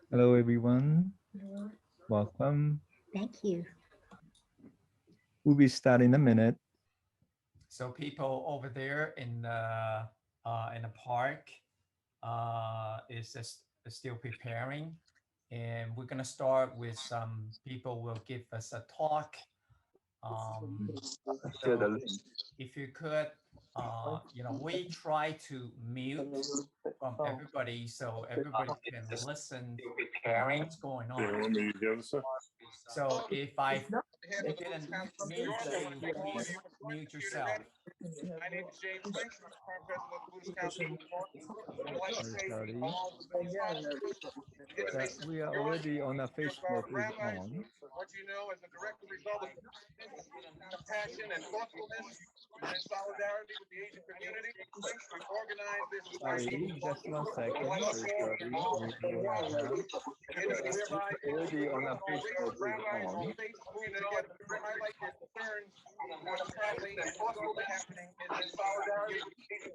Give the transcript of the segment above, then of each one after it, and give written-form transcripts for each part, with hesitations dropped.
Hello, everyone. Welcome. Thank you. We'll be starting in a minute. So people over there in the park is just still preparing, and we're gonna start with some people will give us a talk. Share the So link. if you could, we try to mute from everybody so everybody can listen what's going on. So if I didn't mute you, please mute yourself. My name is James Lynch, current president of the Buddhist Council. I would like to say Sorry. to all the Buddhist We are already on a Facebook is rabbis, on. what you know as a direct result of compassion and thoughtfulness and in solidarity with the Asian community, we organize this Sorry, just 1 second. whereby Already on a Facebook is rabbis on. all faiths move together to highlight their concerns with what's currently and thoughtfully happening in this solidarity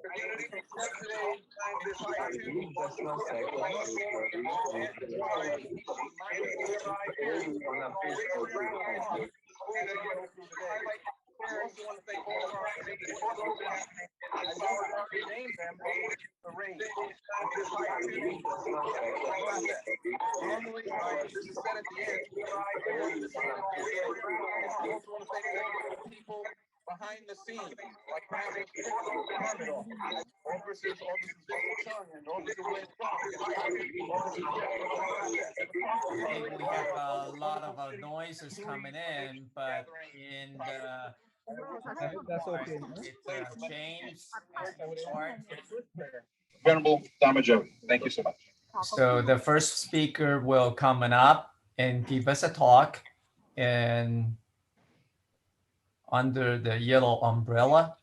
community. Today, this Sorry, just 1 second. Already on a Facebook is on. I also want to thank all of our happening. I won't name them, but the rain. Normally, this is said at the end. I also want to thank all the people behind the scenes, like Officers Chung and Officer Wayne. I think we have a lot of noises coming in, but in the That's okay. it's James part. Venerable Dhamma. Thank you so much. So the first speaker will come up and give us a talk, and under the yellow umbrella.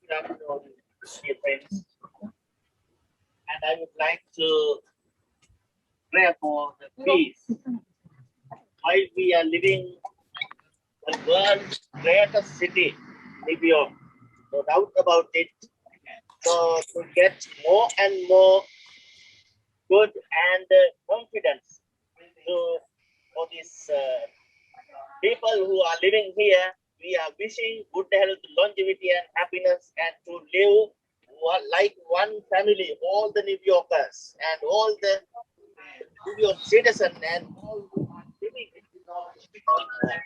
Good afternoon, dear friends. And I would like to pray for the peace. While we are living in the world's greatest city, New York, no doubt about it. So to get more and more good and confidence for these people who are living here, we are wishing good health, longevity, and happiness, and to live like one family, all the New Yorkers and all the New York citizens and all who are living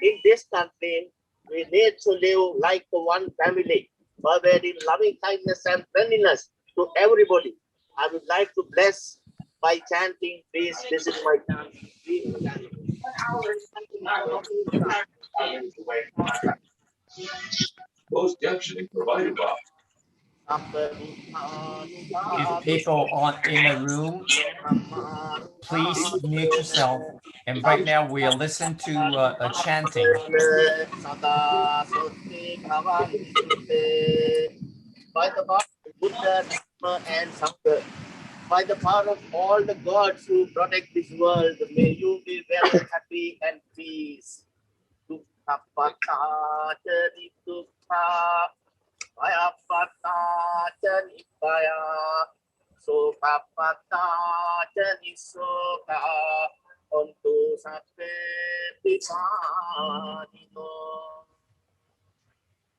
in this country. We need to live like one family, providing loving kindness and friendliness to everybody. I would like to bless by chanting. Please listen to my chant. Closed captioning provided by. If people are in a room, please mute yourself. And right now we are listening to a chanting. By the power of Buddha, Dhamma, and Sangha, by the power of all the gods who protect this world, may you be well, happy, and peace.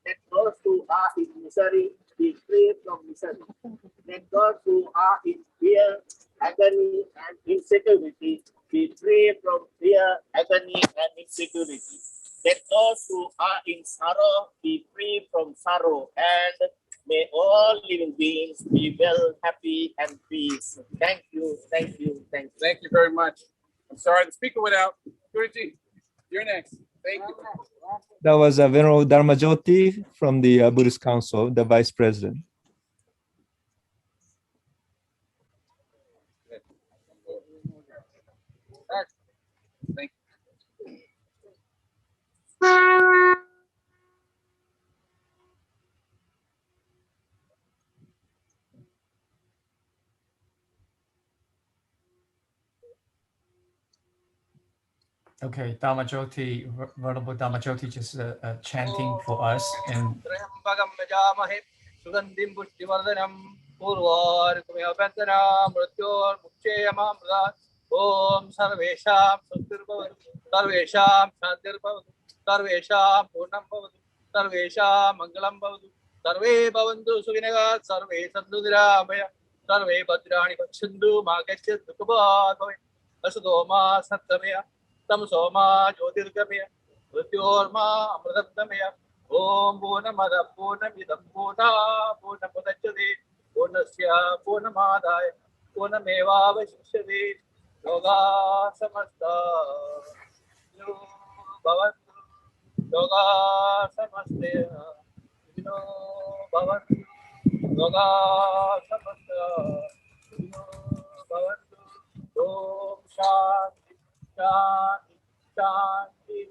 Let those who are in misery be free from misery. Let those who are in fear, agony, and insecurity be free from fear, agony, and insecurity. Let those who are in sorrow be free from sorrow, and may all living beings be well, happy, and peace. Thank you, thank you, thank you. Thank you very much. I'm sorry, the speaker went out. Guruji, you're next. Thank you. That was Venerable Dharmajoti from the Buddhist Council, the Vice President. Thank you. Okay, Dhamajoti, Venerable Dhamajoti just chanting for us. And Om Sarvesham Sattirvavadu, Sarvesham Shantirvavadu, Sarvesham Purnam Bhavadu, Sarvesham Mangalam Bhavadu, Sarve Bhavantu Sukhinaga, Sarve Sandhu Niramaya, Sarve Bhadrani Pachandu, Makasya Dukhabhat Bhave, Asudoma Sattamaya, Tamsoma Jyotirgamaya, Mrityorma Amritamaya, Om Purnamada Purnamidam Purna Purnapudachyate, Purnasya Purnamadaya, Purnameva Vashishyate, Yoga Samasta Bhavantu, Yoga Samaste Bhavantu, Yoga Samasta Bhavantu, Om Shanti, Shanti, Shanti.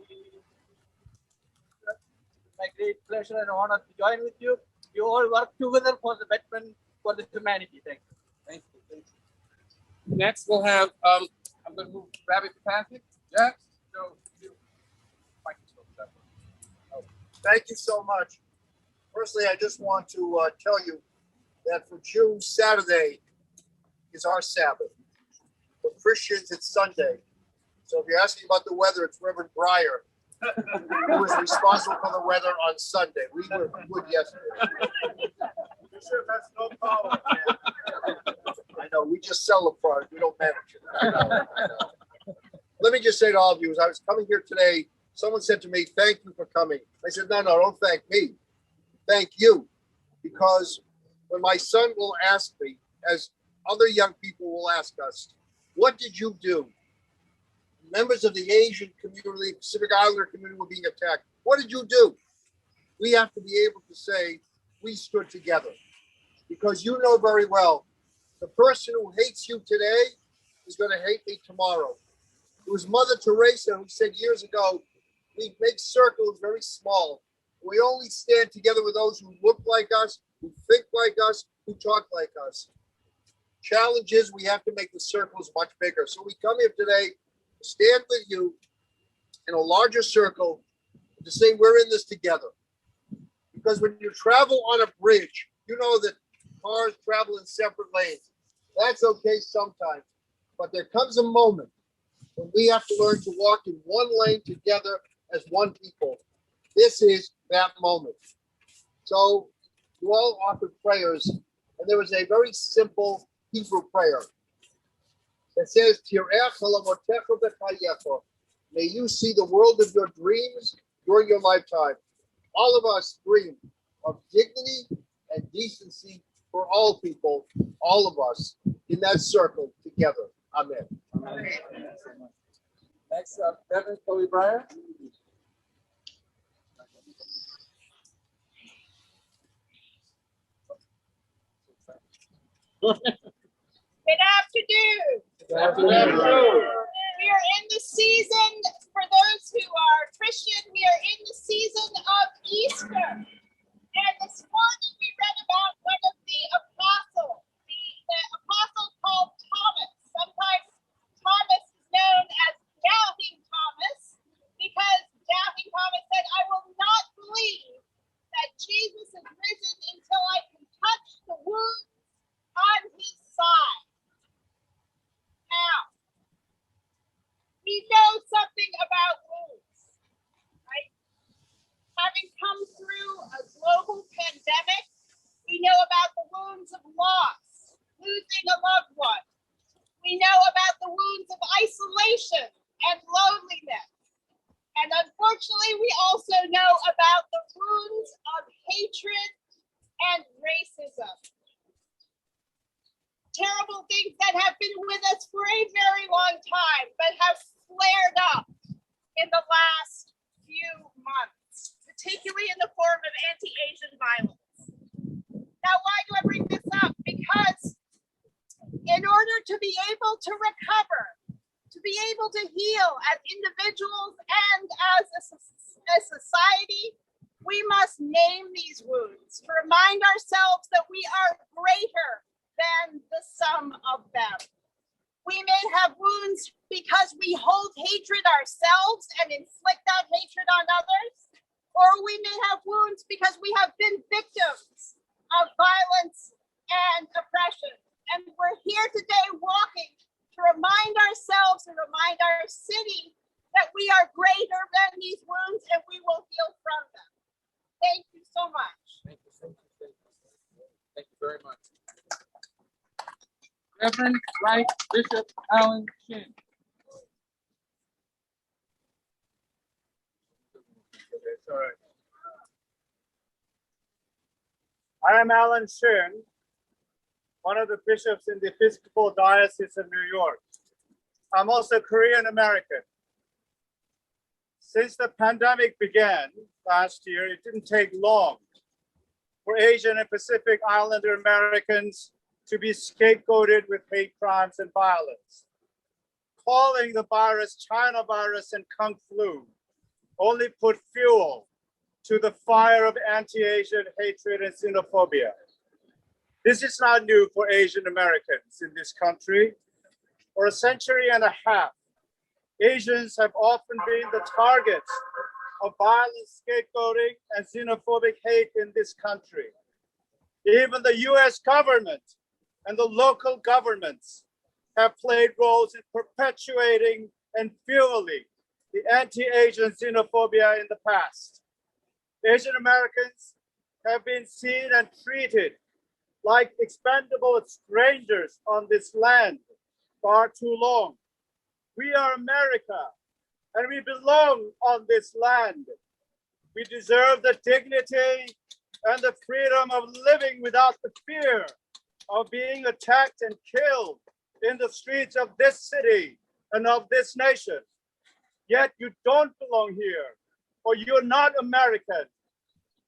My great pleasure and honor to join with you. You all work together for the betterment for the humanity. Thank you. Thank you. Thank you. Next, we'll have, I'm going to move Rabbi Patrick. Yes? So, Thank you so much. Firstly, I just want to tell you that for Jews, Saturday is our Sabbath. For Christians, it's Sunday. So if you're asking about the weather, it's Reverend Briar who was responsible for the weather on Sunday. We were good yesterday. Bishop has no power. I know, we just sell the product, we don't manage it. I know. Let me just say to all of you, as I was coming here today, someone said to me, thank you for coming. I said, no, don't thank me. Thank you. Because when my son will ask me, as other young people will ask us, what did you do? Members of the Asian community, Pacific Islander community were being attacked. What did you do? We have to be able to say, we stood together. Because you know very well, the person who hates you today is going to hate me tomorrow. It was Mother Teresa who said years ago, we make circles very small. We only stand together with those who look like us, who think like us, who talk like us. Challenge is we have to make the circles much bigger. So we come here today to stand with you in a larger circle to say we're in this together. Because when you travel on a bridge, you know that cars travel in separate lanes. That's okay sometimes. But there comes a moment when we have to learn to walk in one lane together as one people. This is that moment. So you all offered prayers, and there was a very simple Hebrew prayer that says, may you see the world of your dreams during your lifetime. All of us dream of dignity and decency for all people, all of us in that circle together. Amen. Amen. Next up, Reverend Chloe Briar. Good afternoon. Good afternoon. We are in the season, for those who are Christian, we are in the season of Easter. And this morning we read about one of the apostles, the apostle called Thomas. Sometimes Thomas is known as Doubting Thomas because Doubting Thomas said, I will not believe that Jesus is risen until I can touch the wound on his side. Now, we know something about wounds, right? Having come through a global pandemic, we know about the wounds of loss, losing a loved one. We know about the wounds of isolation and loneliness. And unfortunately, we also know about the wounds of hatred and racism. Terrible things that have been with us for a very long time, but have flared up in the last few months, particularly in the form of anti-Asian violence. Now, why do I bring this up? Because in order to be able to recover, to be able to heal as individuals and as a society, we must name these wounds to remind ourselves that we are greater than the sum of them. We may have wounds because we hold hatred ourselves and inflict that hatred on others, or we may have wounds because we have been victims of violence and oppression. And we're here today walking to remind ourselves city, that we are greater than these wounds and we will heal from them. Thank you so much. Thank you. Thank you very much. Reverend Right Bishop Alan Shoon. All right. I am Alan Shoon, one of the bishops in the Episcopal Diocese of New York. I'm also Korean American. Since the pandemic began last year, it didn't take long for Asian and Pacific Islander Americans to be scapegoated with hate crimes and violence. Calling the virus China virus and Kung flu only put fuel to the fire of anti-Asian hatred and xenophobia. This is not new for Asian Americans in this country. For a century and a half, Asians have often been the targets of violent scapegoating and xenophobic hate in this country. Even the US government and the local governments have played roles in perpetuating and fueling the anti-Asian xenophobia in the past. Asian Americans have been seen and treated like expendable strangers on this land far too long. We are America, and we belong on this land. We deserve the dignity and the freedom of living without the fear of being attacked and killed in the streets of this city and of this nation. Yet you don't belong here, or you're not American,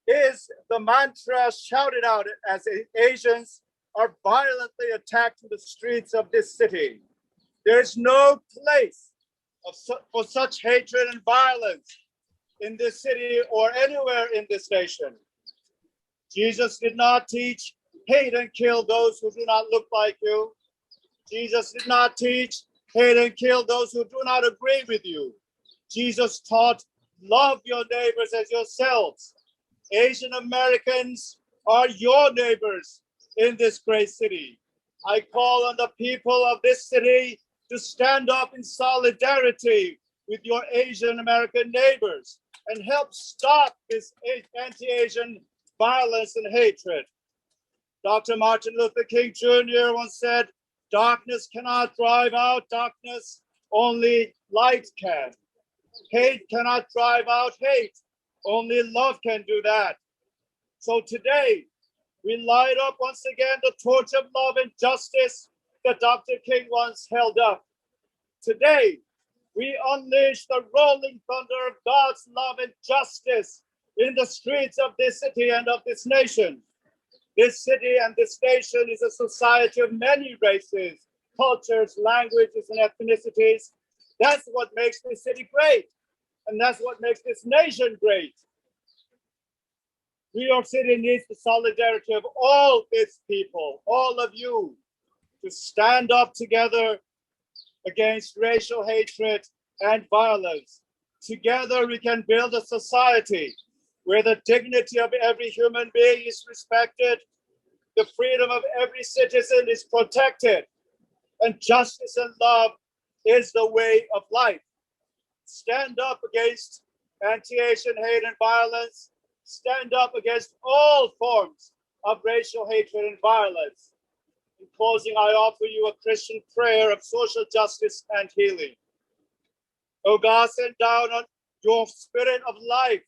is the mantra shouted out as Asians are violently attacked in the streets of this city. There is no place for such hatred and violence in this city or anywhere in this nation. Jesus did not teach hate and kill those who do not look like you. Jesus did not teach hate and kill those who do not agree with you. Jesus taught, love your neighbors as yourselves. Asian Americans are your neighbors in this great city. I call on the people of this city to stand up in solidarity with your Asian American neighbors and help stop this anti-Asian violence and hatred. Dr. Martin Luther King Jr. once said, darkness cannot drive out darkness, only light can. Hate cannot drive out hate, only love can do that. So today, we light up once again the torch of love and justice that Dr. King once held up. Today, we unleash the rolling thunder of God's love and justice in the streets of this city and of this nation. This city and this nation is a society of many races, cultures, languages, and ethnicities. That's what makes this city great. And that's what makes this nation great. New York City needs the solidarity of all its people, all of you, to stand up together against racial hatred and violence. Together we can build a society where the dignity of every human being is respected, the freedom of every citizen is protected, and justice and love is the way of life. Stand up against anti-Asian hate and violence. Stand up against all forms of racial hatred and violence. In closing, I offer you a Christian prayer of social justice and healing. Oh God, send down on your spirit of life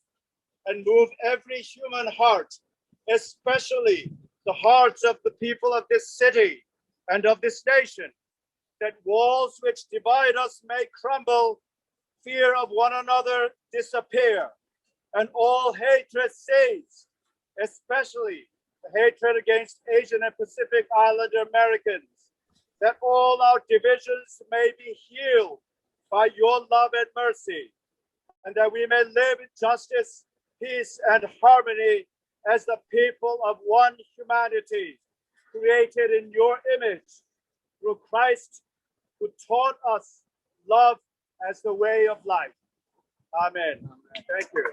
and move every human heart, especially the hearts of the people of this city and of this nation, that walls which divide us may crumble, fear of one another disappear, and all hatred cease, especially the hatred against Asian and Pacific Islander Americans, that all our divisions may be healed by your love and mercy, and that we may live in justice, peace, and harmony as the people of one humanity, created in your image, through Christ, who taught us love as the way of life. Amen. Thank you.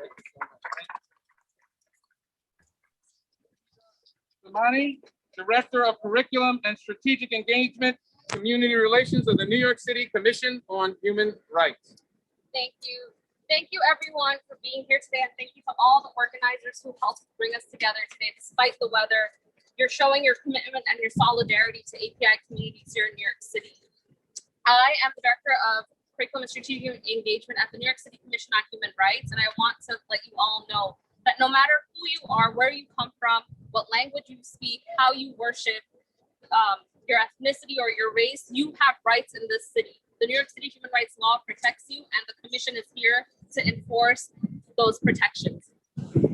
Samani, Director of Curriculum and Strategic Engagement Community Relations of the New York City Commission on Human Rights. Thank you. Thank you everyone for being here today, and thank you to all the organizers who helped bring us together today despite the weather. You're showing your commitment and your solidarity to API communities here in New York City. I am the Director of Curriculum and Strategic Engagement at the New York City Commission on Human Rights, and I want to let you all know that no matter who you are, where you come from, what language you speak, how you worship, your ethnicity or your race, you have rights in this city. The New York City Human Rights Law protects you, and the Commission is here to enforce those protections.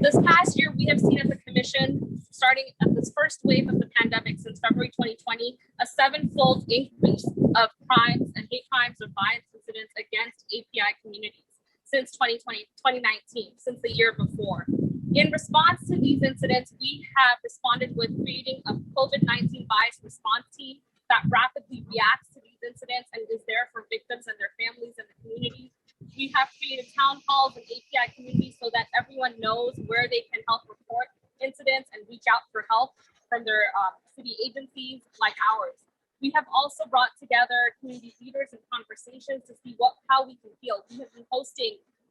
This past year, we have seen at the Commission, starting at this first wave of the pandemic since February 2020, a 7-fold increase of crimes and hate crimes or violence incidents against API communities since 2019, since the year before. In response to these incidents, we have responded with creating a COVID-19 bias response team that rapidly reacts to these incidents and is there for victims and their families and the community. We have created town halls and API communities so that everyone knows where they can help report incidents and reach out for help from their city agencies like ours. We have also brought together community leaders and conversations to see how we can heal. We have been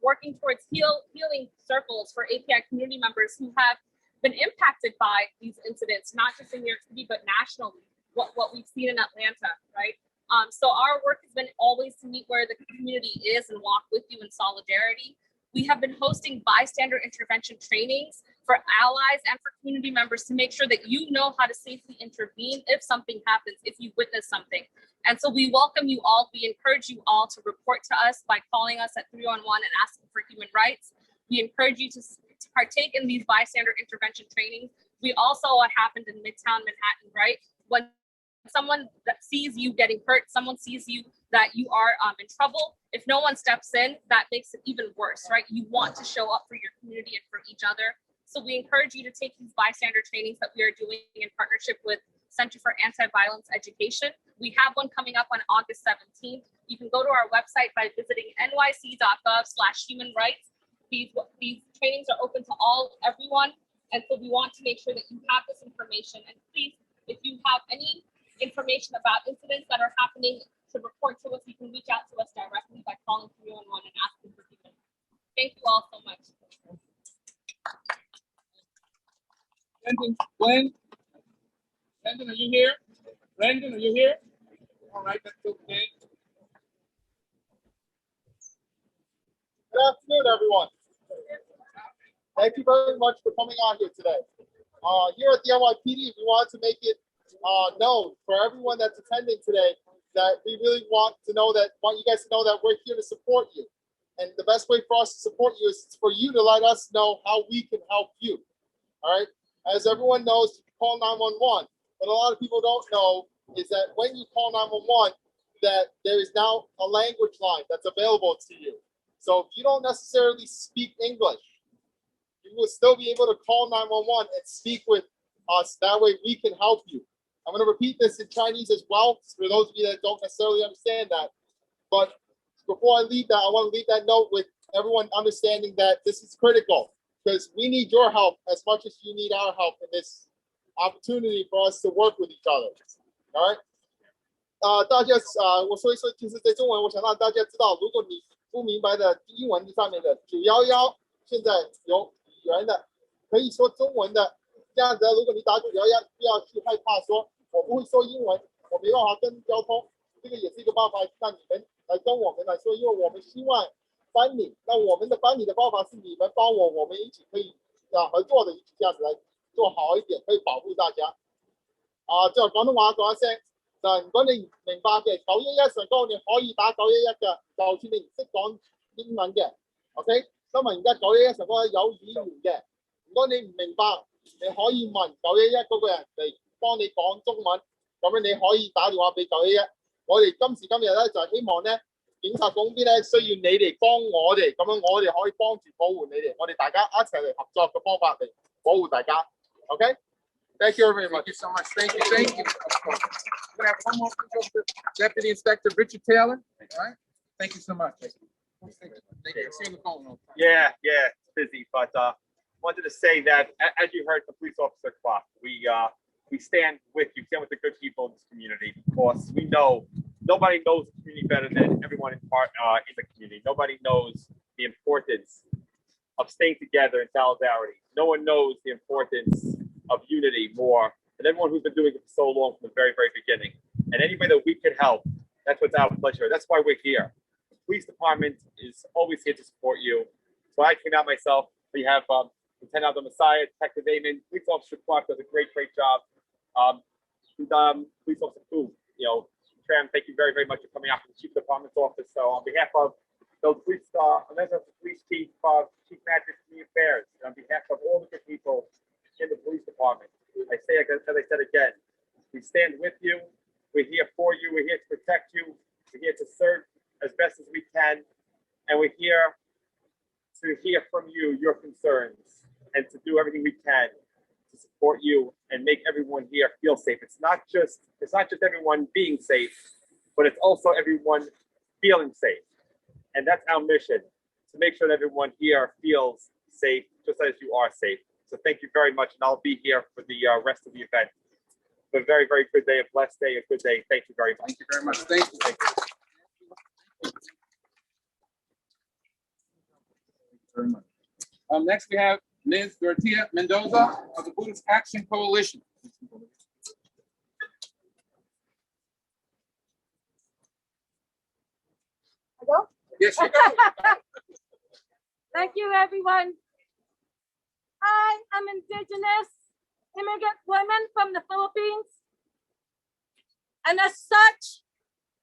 working towards healing circles for API community members who have been impacted by these incidents, not just in New York City, but nationally, what we've seen in Atlanta, right? So our work has been always to meet where the community is and walk with you in solidarity. We have been hosting bystander intervention trainings for allies and for community members to make sure that you know how to safely intervene if something happens, if you witness something. And so we welcome you all. We encourage you all to report to us by calling us at 311 and asking for human rights. We encourage you to partake in these bystander intervention trainings. We also, what happened in Midtown Manhattan, right? When someone that sees you getting hurt, someone sees you that you are in trouble, if no one steps in, that makes it even worse, right? You want to show up for your community and for each other. So we encourage you to take these bystander trainings that we are doing in partnership with Center for Anti-Violence Education. We have one coming up on August 17th. You can go to our website by visiting nyc.gov/human-rights. These trainings are open to everyone. And so we want to make sure that you have this information. And please, if you have any information about incidents that are happening to report to us, you can reach out to us directly by calling 311 and asking for people. Thank you all so much. Glenn, are you here? Brandon, are you here? All right, that's okay. Good afternoon, everyone. Thank you very much for coming on here today. Here at the NYPD, we wanted to make it known for everyone that's attending today that we really want you guys to know that we're here to support you. And the best way for us to support you is for you to let us know how we can help you. All right. As everyone knows, you call 911. What a lot of people don't know is that when you call 911, that there is now a language line that's available to you. So if you don't necessarily speak English, you will still be able to call 911 and speak with us. That way we can help you. I'm going to repeat this in Chinese as well, for those of you that don't necessarily understand that. But before I leave that, I want to leave that note with everyone understanding that this is critical, because we need your help as much as you need our help in this opportunity for us to work with each other. All right? 大家我说一说，其实在中文，我想让大家知道，如果你不明白的英文上面的911，现在有语言的，可以说中文的，这样子，如果你打911，不要去害怕说我不会说英文，我没办法跟交通，这个也是一个办法，让你们来跟我们来说，因为我们希望帮你，那我们的帮你的方法是你们帮我，我们一起可以合作的，一起这样子来做好一點，可以保護大家。最後廣東話講一聲，就如果你明白嘅911上高，你可以打911嘅，就算你唔識講英文嘅 ，OK？ 因為而家911上高有語言嘅，如果你唔明白，你可以問911嗰個人嚟幫你講中文，咁樣你可以打電話俾911。我哋今時今日咧就係希望咧，警察嗰邊咧需要你哋幫我哋，咁樣我哋可以幫住保護你哋，我哋大家一齊嚟合作嘅方法嚟保護大家。Okay? Thank you very much. Thank you so much. Thank you. Thank you. We're going to have one more Deputy Inspector Richard Taylor. All right. Thank you so much. Thank you. See you on the phone. Yeah, it's busy, but wanted to say that as you heard the police officer clock, we we stand with you, stand with the good people in this community, because we know nobody knows the community better than everyone in the community. Nobody knows the importance of staying together in solidarity. No one knows the importance of unity more than everyone who's been doing it for so long from the very, very beginning. And any way that we can help, that's what's our pleasure. That's why we're here. The police department is always here to support you. So I came out myself. We have Lieutenant the Messiah, Detective Damon, Police Officer Clark does a great, great job. Police Officer Fu, Tram, thank you very, very much for coming out from the Chief Department's office. So on behalf of the police, Police Chief, Chief Magistrate Community Affairs, and on behalf of all the good people in the police department, I say, as I said again, we stand with you. We're here for you. We're here to protect you. We're here to serve as best as we can. And we're here to hear from you, your concerns, and to do everything we can to support you and make everyone here feel safe. It's not just everyone being safe, but it's also everyone feeling safe. And that's our mission, to make sure that everyone here feels safe, just as you are safe. So thank you very much, and I'll be here for the rest of the event. A very, very good day, a blessed day, a good day. Thank you very much. Thank you very much. Thank you. Thank you. Very much. Next, we have Ms. Dorothea Mendoza of the Buddhist Action Coalition. Hello? Yes, you go. Thank you, everyone. I am Indigenous immigrant woman from the Philippines. And as such,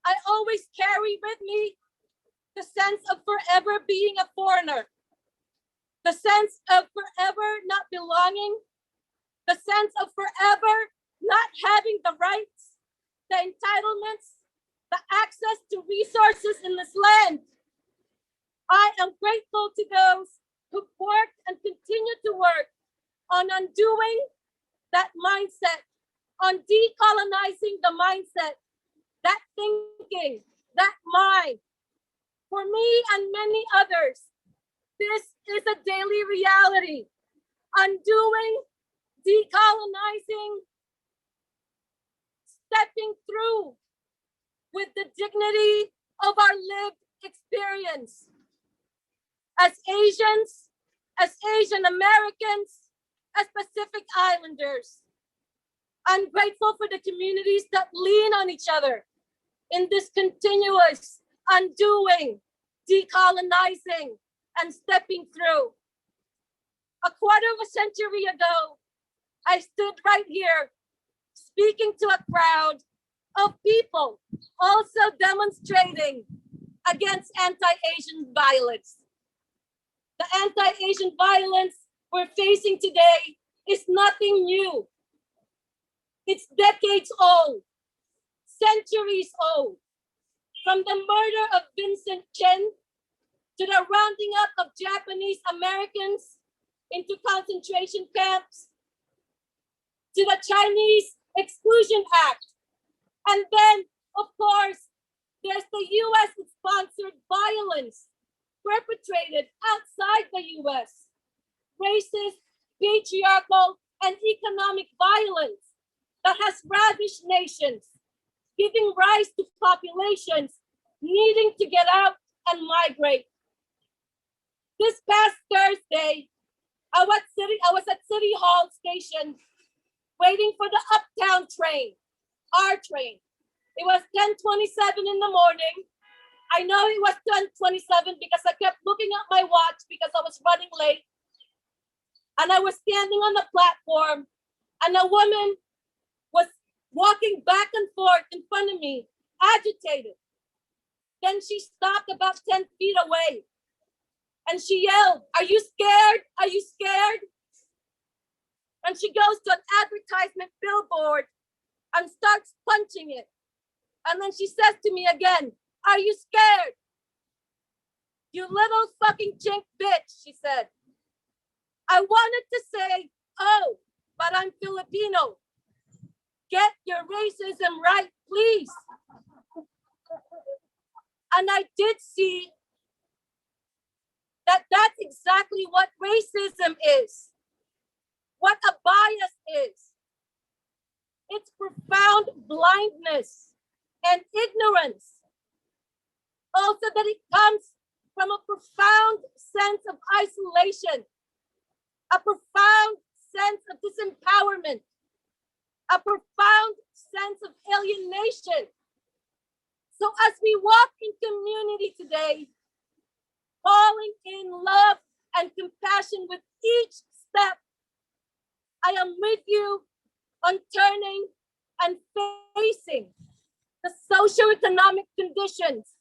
I always carry with me the sense of forever being a foreigner, the sense of forever not belonging, the sense of forever not having the rights, the entitlements, the access to resources in this land. I am grateful to those who worked and continue to work on undoing that mindset, on decolonizing the mindset, that thinking, that mind. For me and many others, this is a daily reality. Undoing, decolonizing, stepping through with the dignity of our lived experience. As Asians, as Asian Americans, as Pacific Islanders, I'm grateful for the communities that lean on each other in this continuous undoing, decolonizing, and stepping through. A quarter of a century ago, I stood right here speaking to a crowd of people also demonstrating against anti-Asian violence. The anti-Asian violence we're facing today is nothing new. It's decades old, centuries old. From the murder of Vincent Chen to the rounding up of Japanese Americans into concentration camps, to the Chinese Exclusion Act. And then, of course, there's the US-sponsored violence perpetrated outside the US, racist, patriarchal, and economic violence that has ravished nations, giving rise to populations needing to get out and migrate. This past Thursday, I was at City Hall Station waiting for the Uptown train, our train. It was 10:27 in the morning. I know it was 10:27 because I kept looking at my watch because I was running late. And I was standing on the platform and a woman was walking back and forth in front of me, agitated. Then she stopped about 10 feet away and she yelled, "Are you scared? Are you scared?" And she goes to an advertisement billboard and starts punching it. And then she says to me again, "Are you scared? You little fucking chink bitch," she said. I wanted to say, "Oh, but I'm Filipino. Get your racism right, please." And I did see that that's exactly what racism is, what a bias is. its profound blindness and ignorance. Also that it comes from a profound sense of isolation, a profound sense of disempowerment, a profound sense of alienation. So as we walk in community today, falling in love and compassion with each step, I am with you on turning and facing the socioeconomic conditions,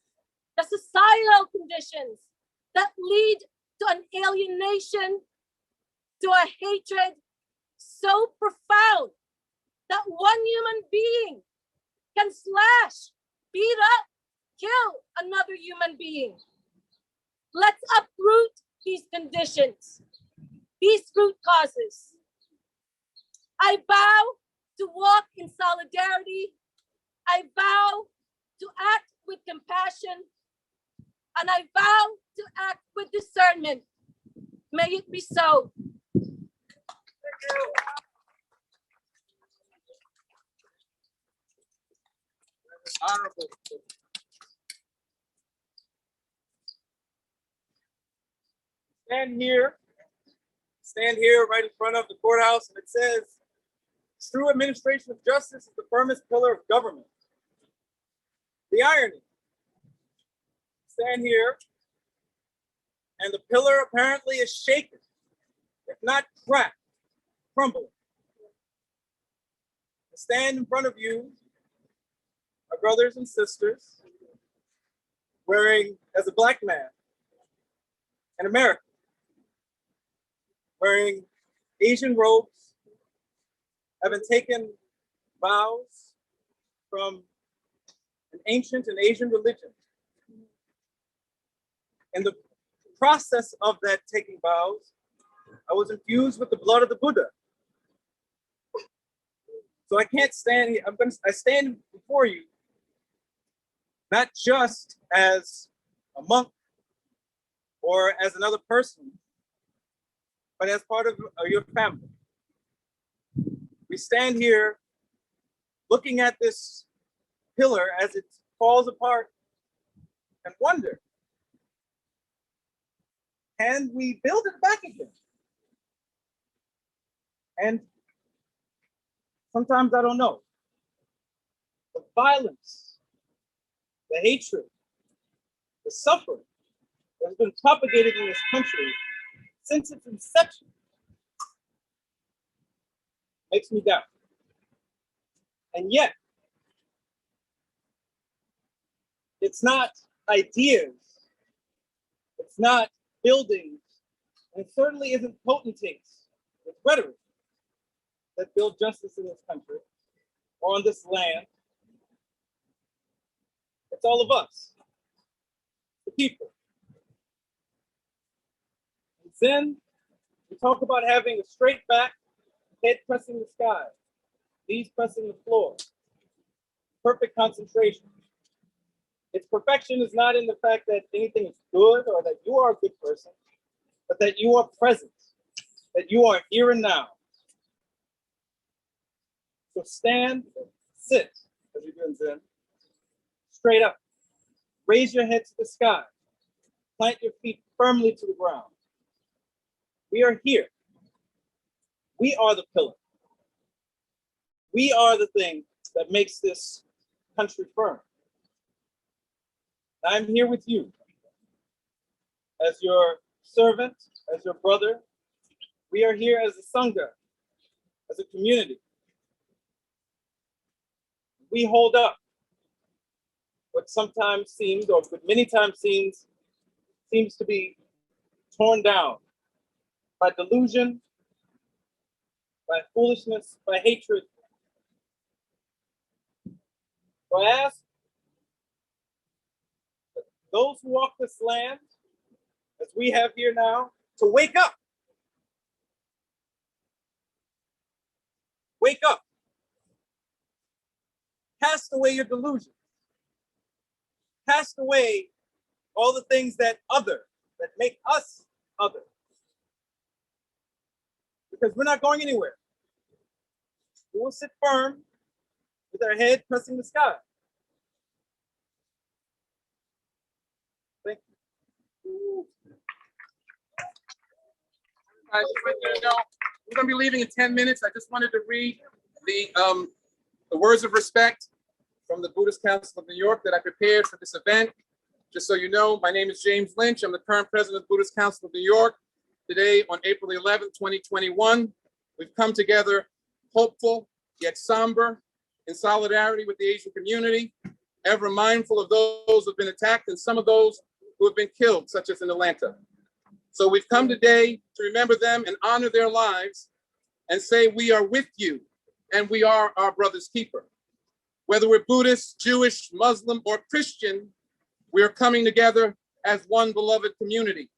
the societal conditions that lead to an alienation, to a hatred so profound that one human being can slash, beat up, kill another human being. Let's uproot these conditions, these root causes. I vow to walk in solidarity. I vow to act with compassion. And I vow to act with discernment. May it be so. Honorable. Stand here right in front of the courthouse, and it says, true administration of justice is the firmest pillar of government. The irony. Stand here, and the pillar apparently is shaken, if not cracked, crumbling. I stand in front of you, my brothers and sisters, wearing, as a Black man, an American, wearing Asian robes, having taken vows from an ancient and Asian religion. In the process of that taking vows, I was infused with the blood of the Buddha. So I can't stand here. I stand before you, not just as a monk or as another person, but as part of your family. We stand here looking at this pillar as it falls apart and wonder, can we build it back again? And sometimes I don't know. The violence, the hatred, the suffering that has been propagated in this country since its inception makes me doubt. And yet, it's not ideas, it's not buildings, and it certainly isn't potentates with rhetoric that build justice in this country or on this land. It's all of us, the people. And then we talk about having a straight back, head pressing the sky, knees pressing the floor, perfect concentration. Its perfection is not in the fact that anything is good or that you are a good person, but that you are present, that you are here and now. So stand, sit, as we do in Zen, straight up. Raise your head to the sky. Plant your feet firmly to the ground. We are here. We are the pillar. We are the thing that makes this country firm. I'm here with you as your servant, as your brother. We are here as a Sangha, as a community. We hold up what sometimes seems, or what many times seems to be torn down by delusion, by foolishness, by hatred. So I ask those who walk this land, as we have here now, to wake up. Wake up. Cast away your delusion. Cast away all the things that make us other. Because we're not going anywhere. We will sit firm with our head pressing the sky. Thank you. I just want you to know, we're going to be leaving in 10 minutes. I just wanted to read the words of respect from the Buddhist Council of New York that I prepared for this event. Just so you know, my name is James Lynch. I'm the current president of the Buddhist Council of New York. Today, on April 11th, 2021, we've come together hopeful yet somber, in solidarity with the Asian community, ever mindful of those who have been attacked and some of those who have been killed, such as in Atlanta. So we've come today to remember them and honor their lives and say we are with you and we are our brother's keeper. Whether we're Buddhist, Jewish, Muslim, or Christian, we are coming together as one beloved community.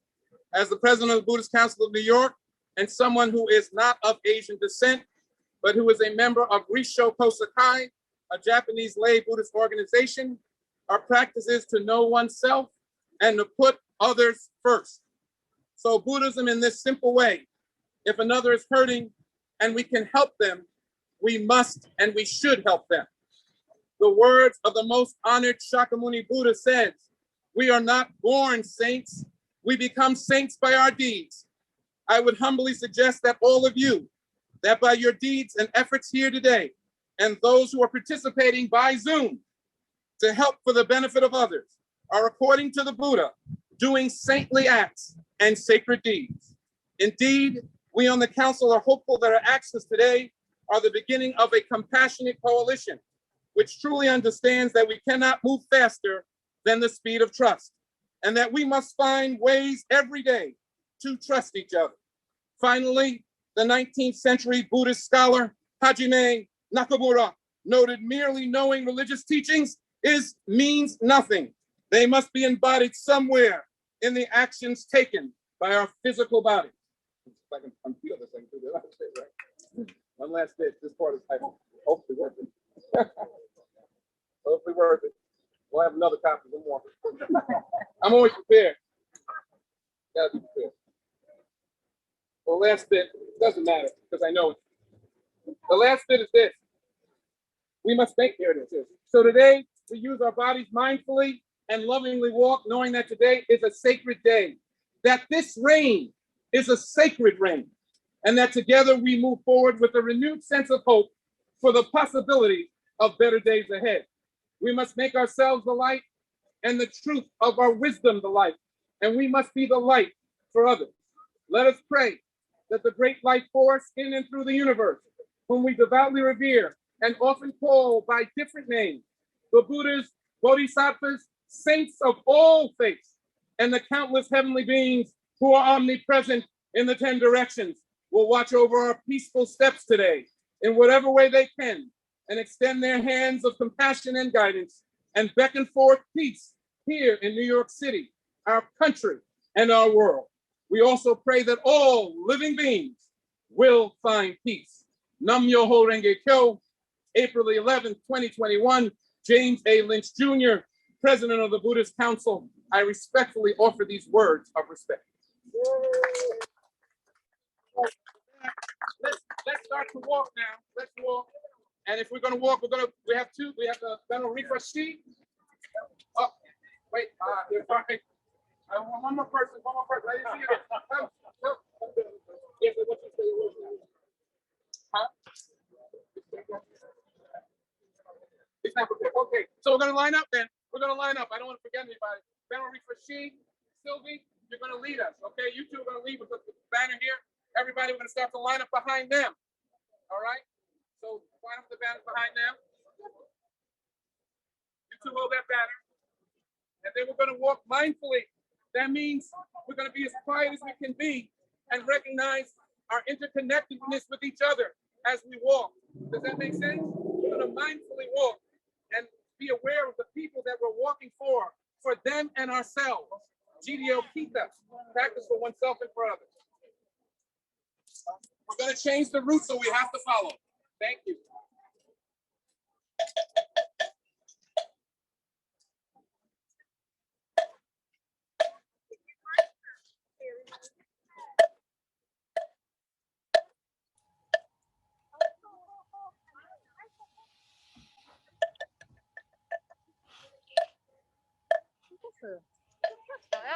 As the president of the Buddhist Council of New York and someone who is not of Asian descent, but who is a member of Risho Kosakai, a Japanese lay Buddhist organization, our practice is to know oneself and to put others first. So Buddhism in this simple way, if another is hurting and we can help them, we must and we should help them. The words of the most honored Shakyamuni Buddha says, we are not born saints, we become saints by our deeds. I would humbly suggest that all of you, that by your deeds and efforts here today, and those who are participating by Zoom to help for the benefit of others, are according to the Buddha, doing saintly acts and sacred deeds. Indeed, we on the council are hopeful that our actions today are the beginning of a compassionate coalition, which truly understands that we cannot move faster than the speed of trust, and that we must find ways every day to trust each other. Finally, the 19th century Buddhist scholar Hajime Nakamura noted merely knowing religious teachings means nothing. They must be embodied somewhere in the actions taken by our physical bodies. If I can unpeel this thing, right? One last bit. This part is hopefully worth it. Hopefully worth it. We'll have another copy, one more. I'm always prepared. Gotta be prepared. Well, last bit, doesn't matter because I know it. The last bit is this. We must make, here it is. So today, we use our bodies mindfully and lovingly walk, knowing that today is a sacred day, that this rain is a sacred rain, and that together we move forward with a renewed sense of hope for the possibility of better days ahead. We must make ourselves the light and the truth of our wisdom the light, and we must be the light for others. Let us pray that the great light force in and through the universe, whom we devoutly revere and often call by different names, the Buddhas, Bodhisattvas, saints of all faiths, and the countless heavenly beings who are omnipresent in the 10 directions, will watch over our peaceful steps today in whatever way they can, and extend their hands of compassion and guidance, and beckon forth peace here in New York City, our country, and our world. We also pray that all living beings will find peace. Nam Myoho Renge Kyo, April 11th, 2021, James A. Lynch Jr., President of the Buddhist Council. I respectfully offer these words of respect. Let's start to walk now. Let's walk. And if we're going to walk, we have the Venerable refresh sheet. Oh, wait, you're fine. One more person. I didn't see you. Yes, what you say? Huh? Okay, so we're going to line up then. I don't want to forget anybody. Venerable refresh sheet. Sylvie, you're going to lead us. Okay, you two are going to lead with the banner here. Everybody, we're going to start to line up behind them. All right? So line up the banner behind them. You two hold that banner. And then we're going to walk mindfully. That means we're going to be as quiet as we can be and recognize our interconnectedness with each other as we walk. Does that make sense? We're going to mindfully walk and be aware of the people that we're walking for them and ourselves. GDO Kita, practice for oneself and for others. We're going to change the route, so we have to follow. Thank you.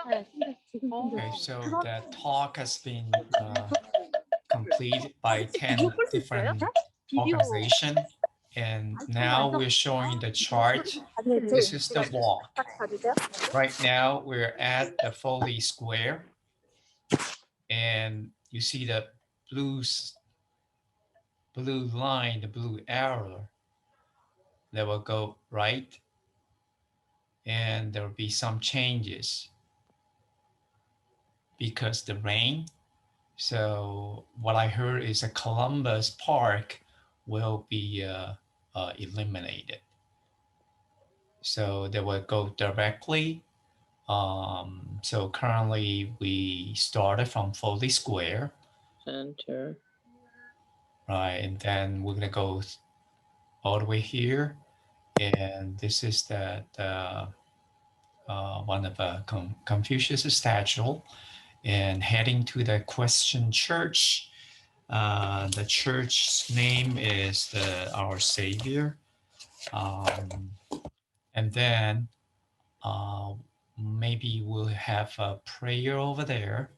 Okay, so that talk has been completed by 10 different organizations. And now we're showing the chart. This is the walk. Right now we're at the Foley Square. And you see the blue line, the blue arrow that will go right. And there will be some changes because the rain. So what I heard is a Columbus Park will be eliminated. So they will go directly. So currently we started from Foley Square. Center. Right, and then we're gonna go all the way here. And this is the one of Confucius' statue. And heading to the Question Church. The church's name is Our Savior. And then maybe we'll have a prayer over there.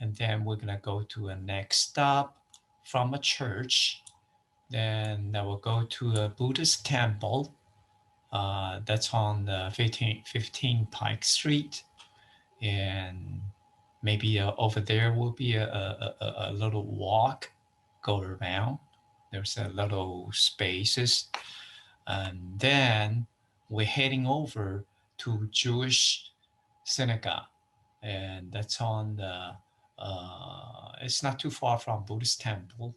And then we're gonna go to a next stop from a church. Then that will go to a Buddhist temple. That's on the 15 Pike Street. And maybe over there will be a little walk, go around. There's a little spaces. And then we're heading over to Jewish synagogue. And that's on the, it's not too far from Buddhist Temple,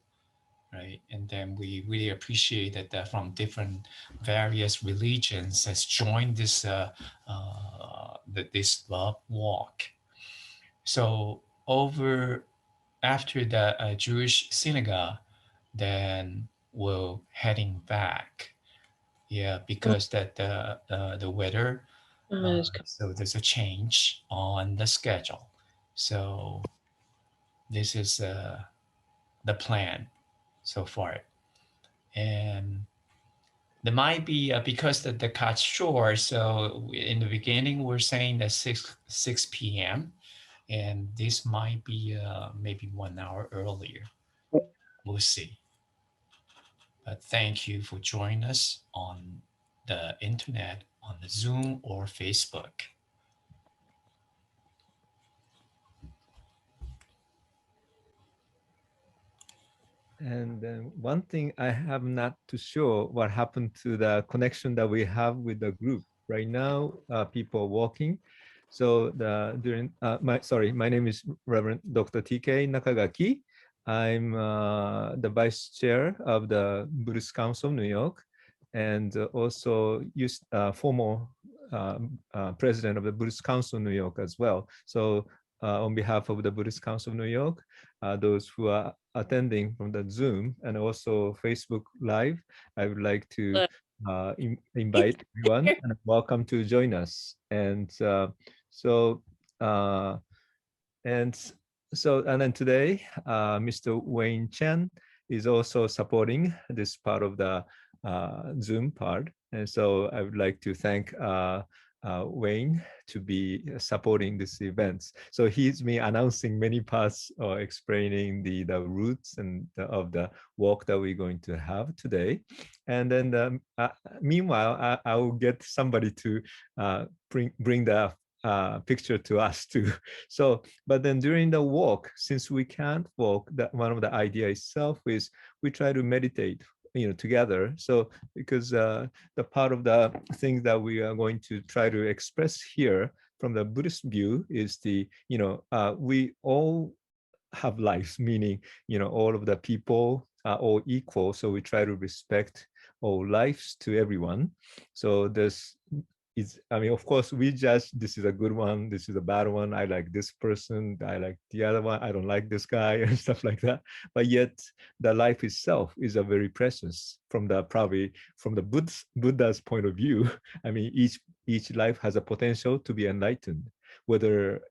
right? And then we really appreciate that from different various religions has joined this this love walk. So over after the Jewish synagogue, then we're heading back. Yeah, because that the weather, so there's a change on the schedule. So this is the plan so far. And there might be, because the cut short, so in the beginning, we're saying that 6 p.m. And this might be maybe 1 hour earlier. We'll see. But thank you for joining us on the internet, on the Zoom or Facebook. And then one thing I have not to show what happened to the connection that we have with the group. Right now, people are walking. So my name is Reverend Dr. TK Nakagaki. I'm the vice chair of the Buddhist Council of New York, and also former president of the Buddhist Council of New York as well. So on behalf of the Buddhist Council of New York, those who are attending from the Zoom and also Facebook Live, I would like to invite everyone and welcome to join us. And then today, Mr. Wayne Chen is also supporting this part of the Zoom part. And so I would like to thank Wayne to be supporting this event. So he's me announcing many parts or explaining the routes and of the walk that we're going to have today. And then meanwhile, I will get somebody to bring the picture to us too. So, but then during the walk, since we can't walk, that one of the idea itself is we try to meditate, together. So because the part of the thing that we are going to try to express here from the Buddhist view is we all have lives, meaning, all of the people are all equal. So we try to respect all lives to everyone. So of course, we judge this is a good one, this is a bad one. I like this person, I like the other one, I don't like this guy, and stuff like that. But yet, the life itself is a very precious from the Buddha's point of view. I mean, each life has a potential to be enlightened, whether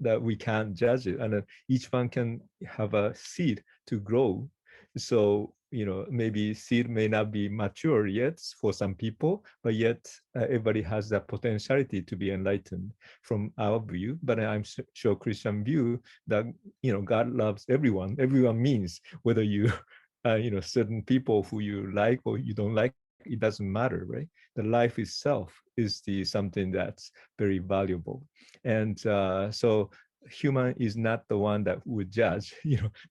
that we can't judge it, and each one can have a seed to grow. So maybe seed may not be mature yet for some people, but yet everybody has that potentiality to be enlightened from our view. But I'm sure Christian view that, God loves everyone. Everyone means whether you, certain people who you like or you don't like, it doesn't matter, right? The life itself is something that's very valuable. And so human is not the one that would judge,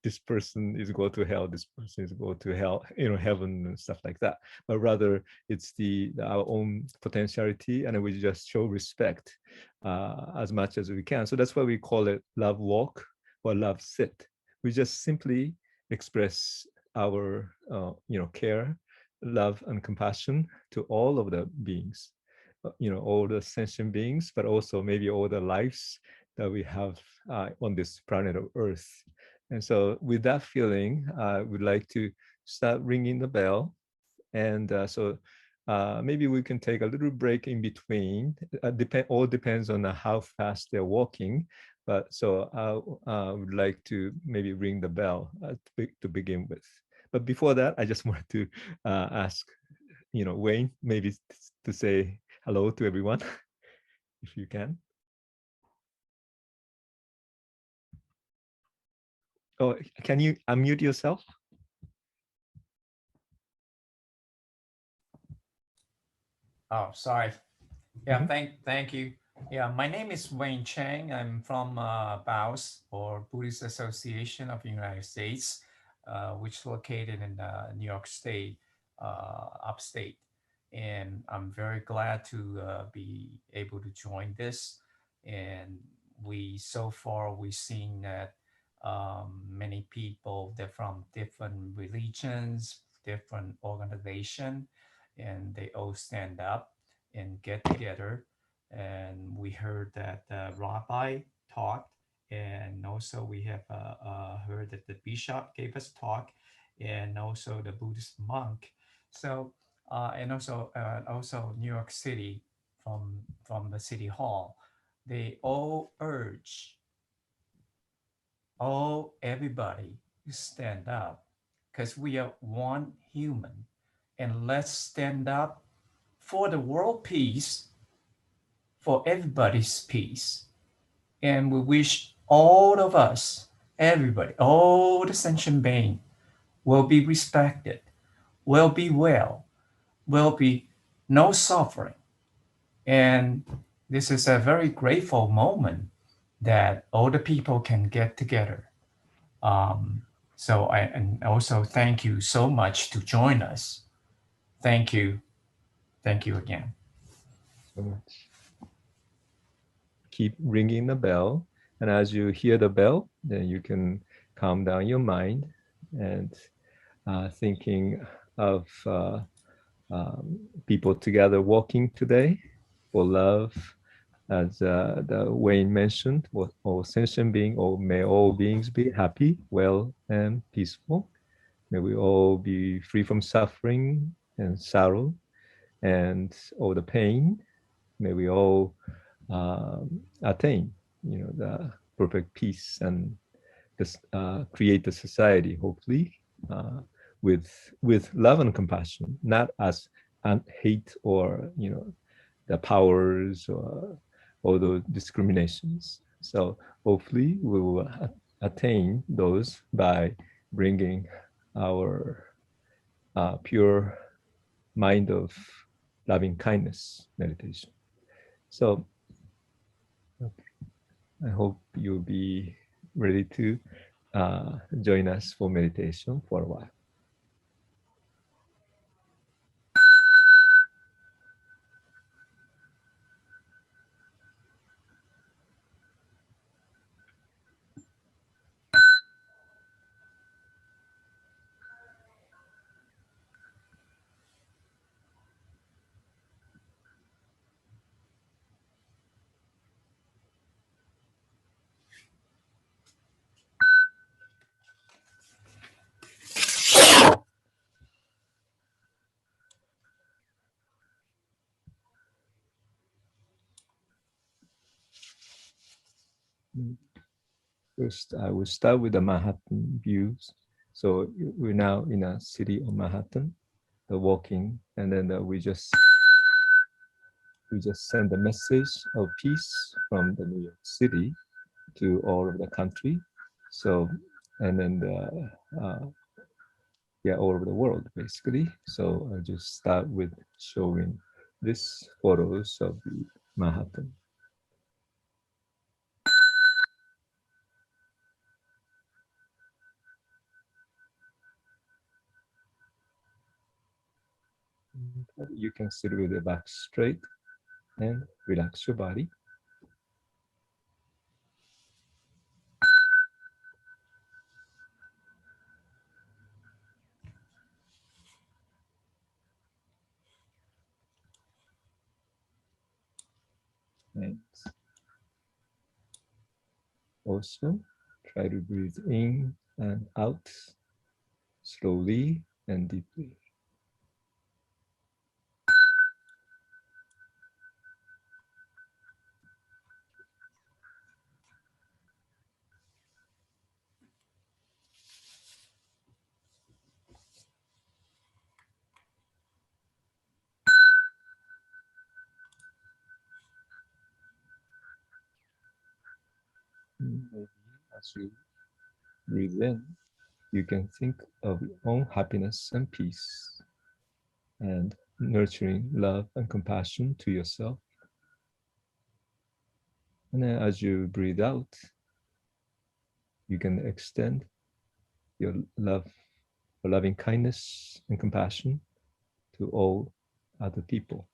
this person is go to hell, this person is go to hell, heaven and stuff like that. But rather it's our own potentiality, and we just show respect as much as we can. So that's why we call it love walk or love sit. We just simply express our care, love, and compassion to all of the beings, all the sentient beings, but also maybe all the lives that we have on this planet of Earth. And so with that feeling, I would like to start ringing the bell. And so maybe we can take a little break in between. All depends on how fast they're walking. But so I would like to maybe ring the bell to begin with. But before that, I just wanted to ask, Wayne, maybe to say hello to everyone, if you can. Oh, can you unmute yourself? Oh, sorry. Yeah, thank you. Yeah, my name is Wayne Chang. I'm from BAUS, or Buddhist Association of the United States, which is located in New York State, upstate. And I'm very glad to be able to join this. And so far we've seen that many people, they're from different religions, different organizations, and they all stand up and get together. And we heard that the rabbi talked, and also we have heard that the bishop gave us talk, and also the Buddhist monk. So and also New York City from the city hall, they all urge everybody to stand up, because we are one human, and let's stand up for the world peace, for everybody's peace. And we wish all of us, everybody, all the sentient beings will be respected, will be well, will be no suffering. And this is a very grateful moment that all the people can get together. And also thank you so much to join us. Thank you. Thank you again. So much. Keep ringing the bell. And as you hear the bell, then you can calm down your mind and thinking of people together walking today for love, as the Wayne mentioned, all sentient beings, or may all beings be happy, well, and peaceful. May we all be free from suffering and sorrow and all the pain. May we all attain, the perfect peace, and create the society, hopefully, with love and compassion, not as hate or the powers or all those discriminations. So hopefully we will attain those by bringing our pure mind of loving kindness meditation. So I hope you'll be ready to join us for meditation for a while. First, I will start with the Manhattan views. So we're now in a city of Manhattan, walking, and then we just send a message of peace from the New York City to all of the country. So, and then yeah, all over the world basically. So I'll just start with showing this photos of the Manhattan. You can sit with your back straight and relax your body. And also try to breathe in and out slowly and deeply. Maybe as you breathe in, you can think of your own happiness and peace and nurturing love and compassion to yourself. And then as you breathe out, you can extend your love, your loving kindness and compassion to all other people.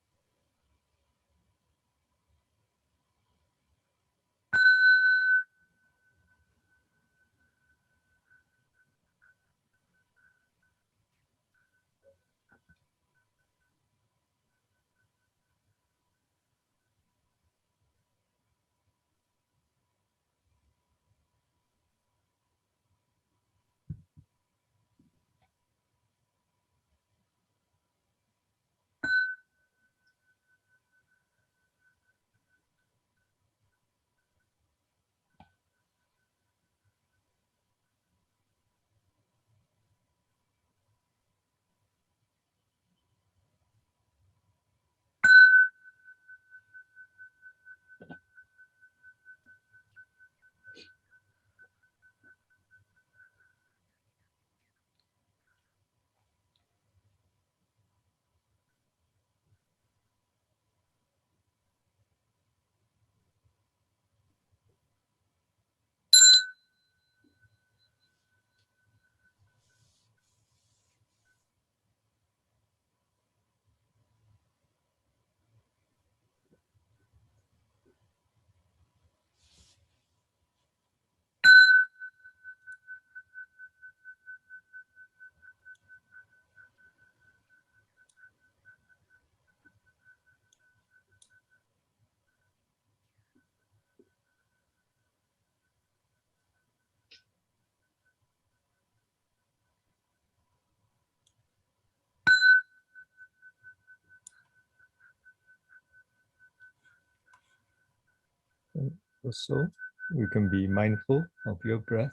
And also, you can be mindful of your breath.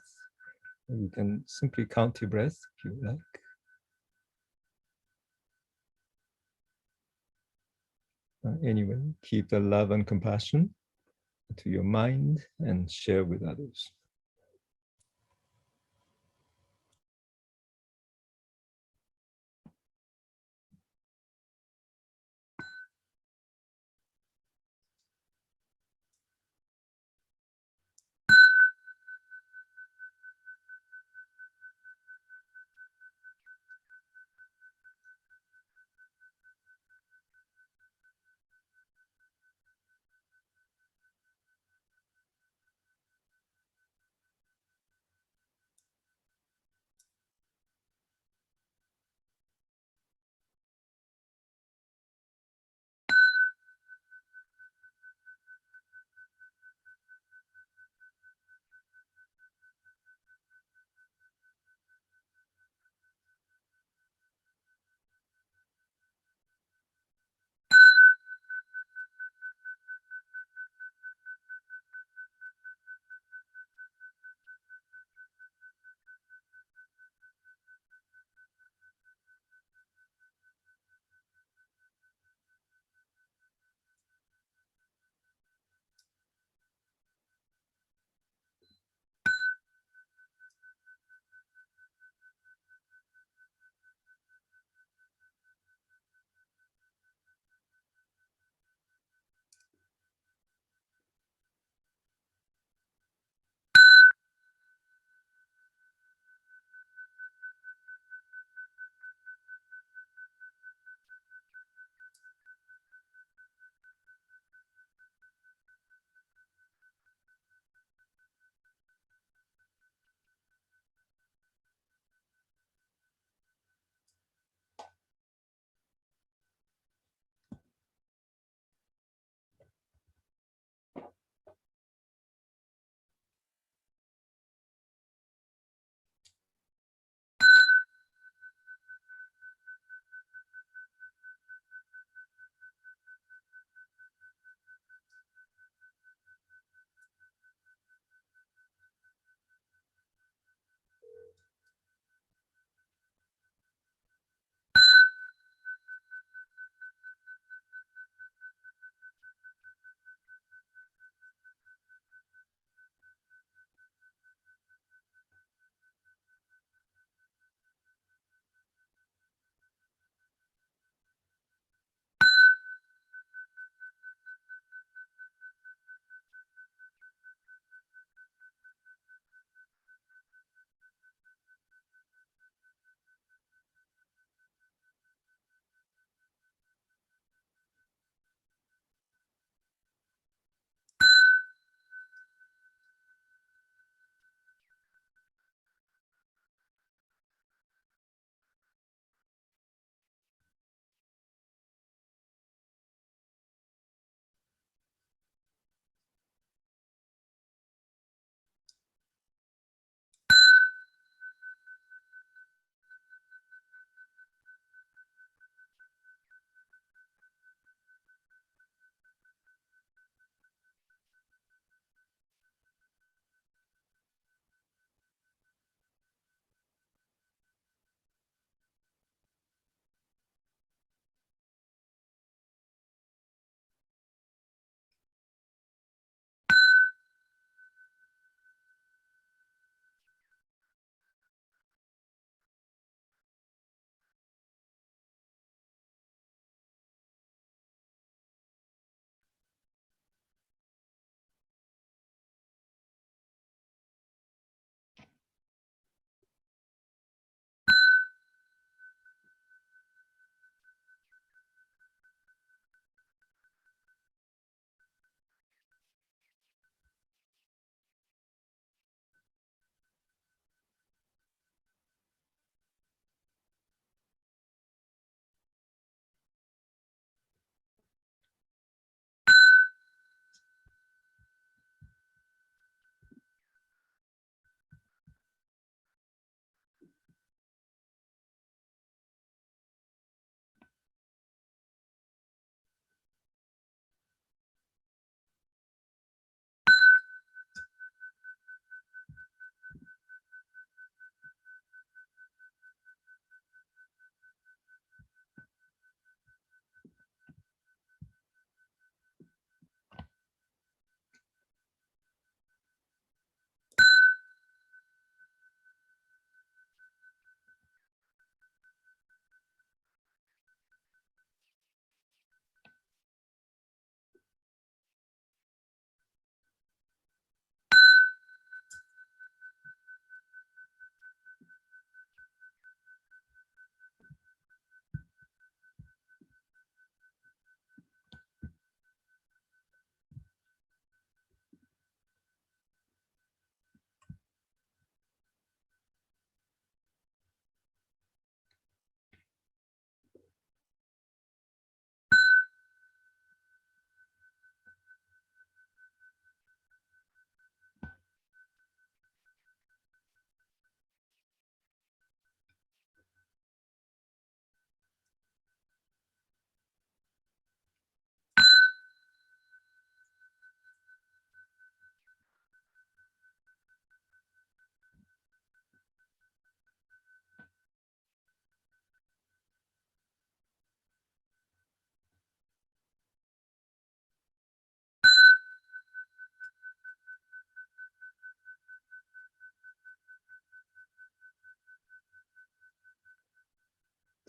You can simply count your breath if you like. Anyway, keep the love and compassion to your mind and share with others.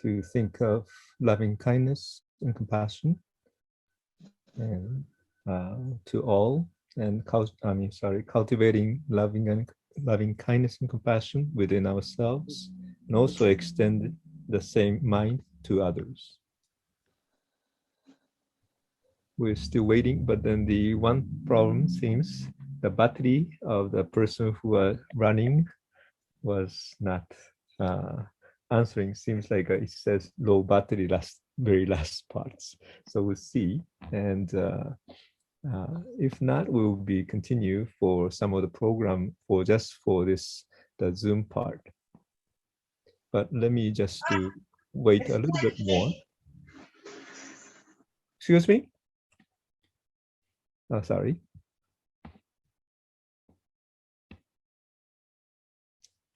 to think of loving kindness and compassion and to all, and cultivating loving kindness and compassion within ourselves, and also extend the same mind to others. We're still waiting, but then the one problem seems the battery of the person who are running was not answering. Seems like it says low battery very last parts. So we'll see. And if not, we'll be continue for some of the program for the Zoom part. But let me just wait a little bit more. Excuse me? Oh, sorry.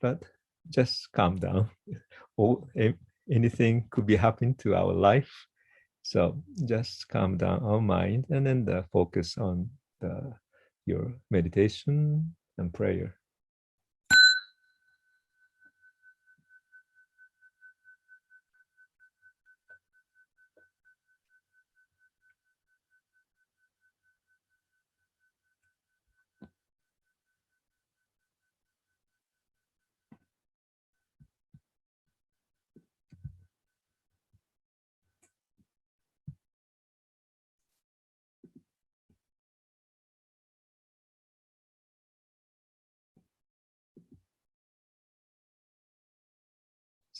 But just calm down. Anything could be happening to our life. So just calm down our mind and then focus on your meditation and prayer.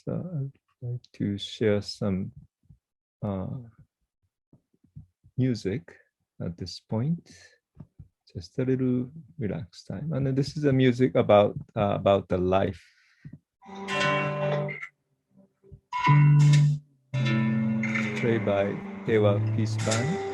So I'd like to share some music at this point. Just a little relaxed time. And this is a music about the life. Played by Dewa Peace Band.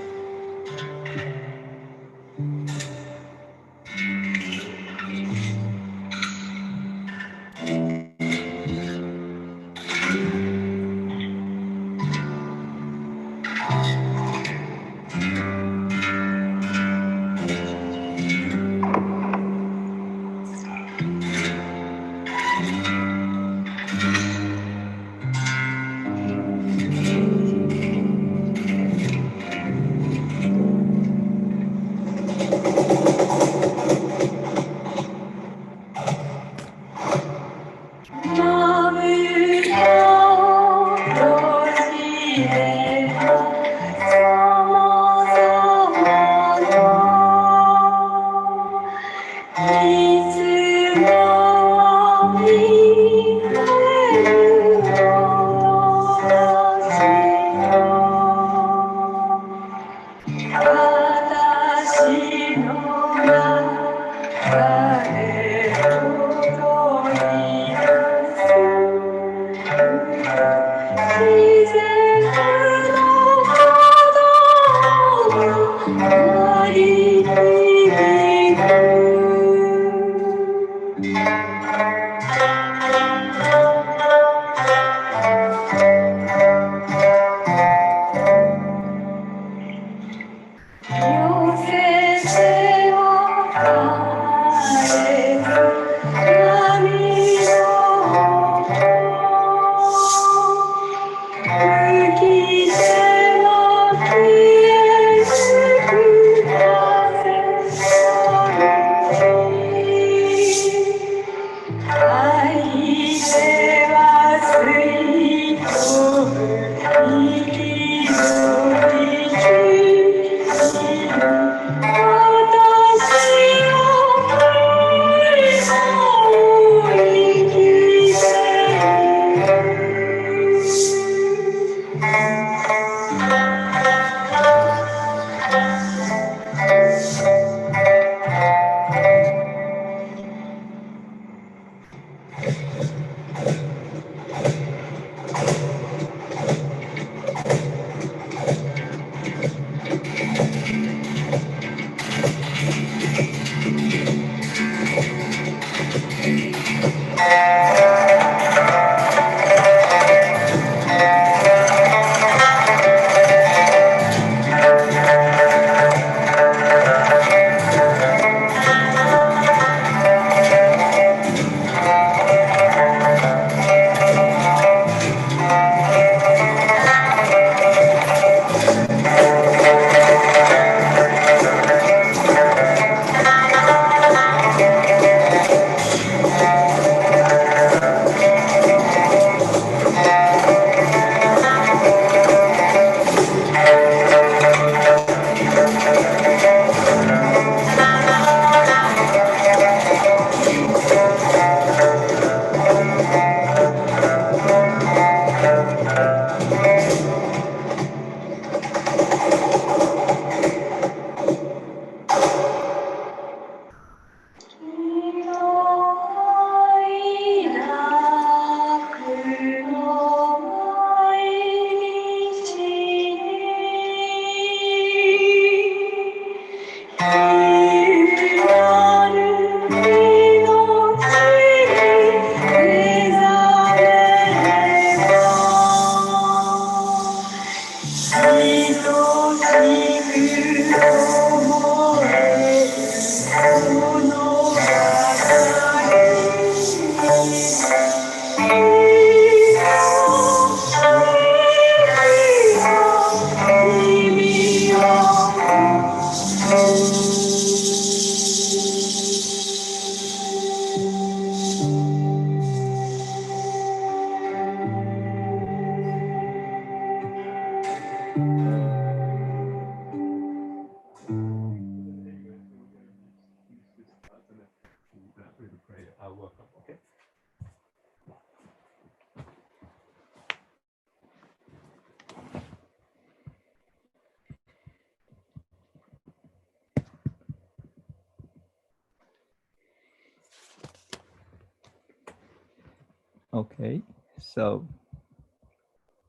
Okay, so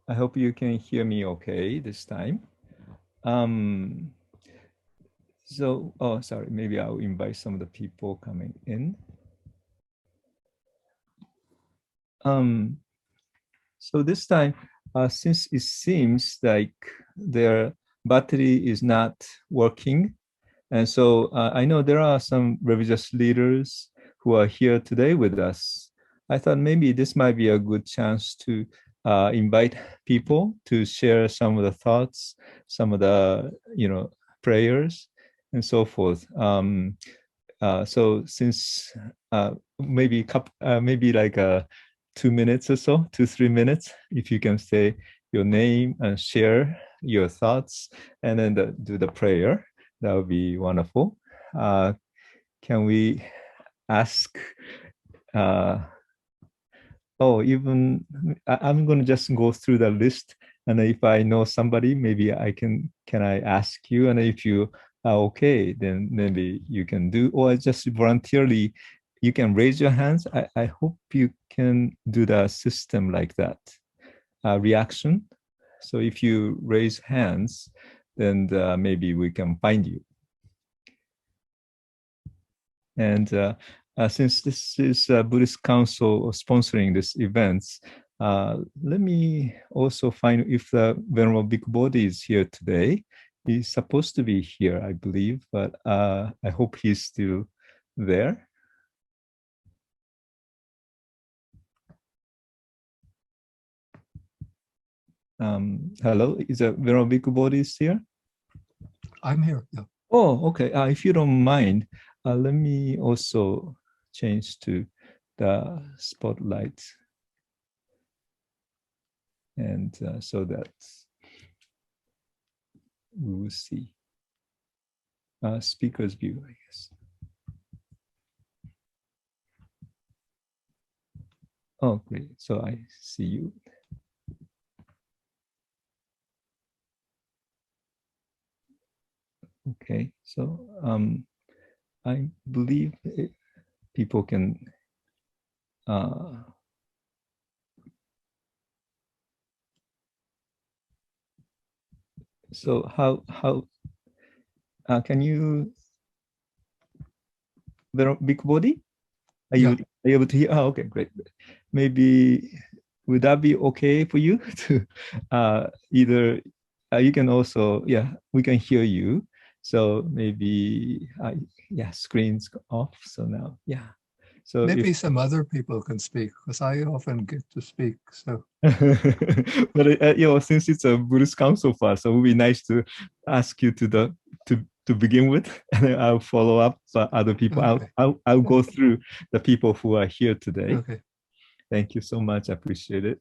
I hope you can hear me okay this time. So, oh, sorry, maybe I'll invite some of the people coming in. So this time, since it seems like their battery is not working, and so I know there are some religious leaders who are here today with us. I thought maybe this might be a good chance to invite people to share some of the thoughts, some of the prayers, and so forth. So since maybe maybe like 2 minutes or so, 2-3 minutes, if you can say your name and share your thoughts, and then do the prayer, that would be wonderful. Can we ask? I'm going to just go through the list, and if I know somebody, maybe I can I ask you, and if you are okay, then maybe you can do, or just voluntarily you can raise your hands. I hope you can do the system like that, reaction. So if you raise hands, then maybe we can find you. And since this is Buddhist Council sponsoring this events, let me also find if the Venerable Bhikkhu Bodhi is here today. He's supposed to be here, I believe, but I hope he's still there. Hello, is Venerable Bhikkhu Bodhi here? I'm here. Yeah. Oh, okay. If you don't mind, let me also change to the spotlight, and so that we will see speaker's view, I guess. Oh, great. So I see you. Okay, so I believe people can so how can you, Bhikkhu Bodhi? Are you able to hear? Oh, okay, great. Maybe would that be okay for you to either you can also, yeah, we can hear you. So maybe screen's off. So now, yeah. So maybe some other people can speak, because I often get to speak. So, but since it's a Buddhist Council fast, so it would be nice to ask you to begin with, and then I'll follow up other people. Okay. I'll go through the people who are here today. Okay. Thank you so much. I appreciate it.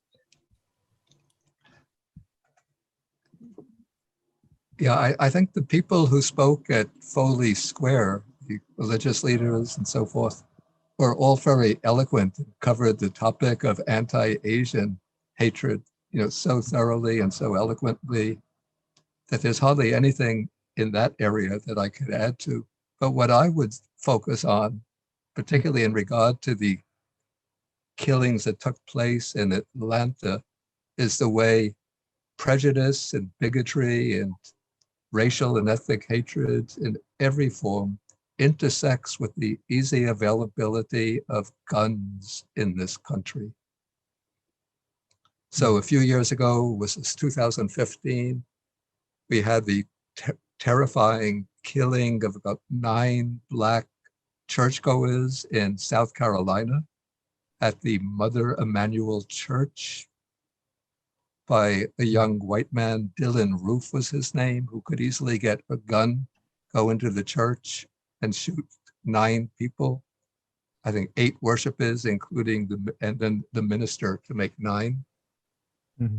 Yeah, I think the people who spoke at Foley Square, the religious leaders and so forth, were all very eloquent, covered the topic of anti-Asian hatred, so thoroughly and so eloquently that there's hardly anything in that area that I could add to. But what I would focus on, particularly in regard to the killings that took place in Atlanta, is the way prejudice and bigotry and racial and ethnic hatred in every form intersects with the easy availability of guns in this country. So a few years ago, was 2015, we had the terrifying killing of about 9 Black churchgoers in South Carolina at the Mother Emanuel Church by a young white man. Dylan Roof was his name, who could easily get a gun, go into the church and shoot 9 people. I think 8 worshipers, including the minister, to make 9. Mm-hmm.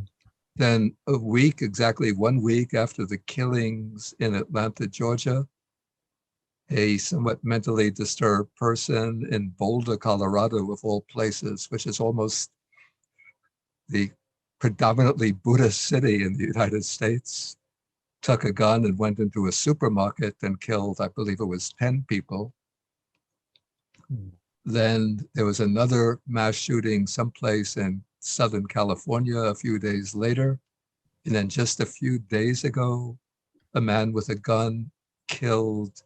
Then exactly 1 week after the killings in Atlanta, Georgia, a somewhat mentally disturbed person in Boulder, Colorado, of all places, which is almost the predominantly Buddhist city in the United States, took a gun and went into a supermarket and killed, I believe it was 10 people. Then there was another mass shooting someplace in Southern California a few days later. And then just a few days ago, a man with a gun killed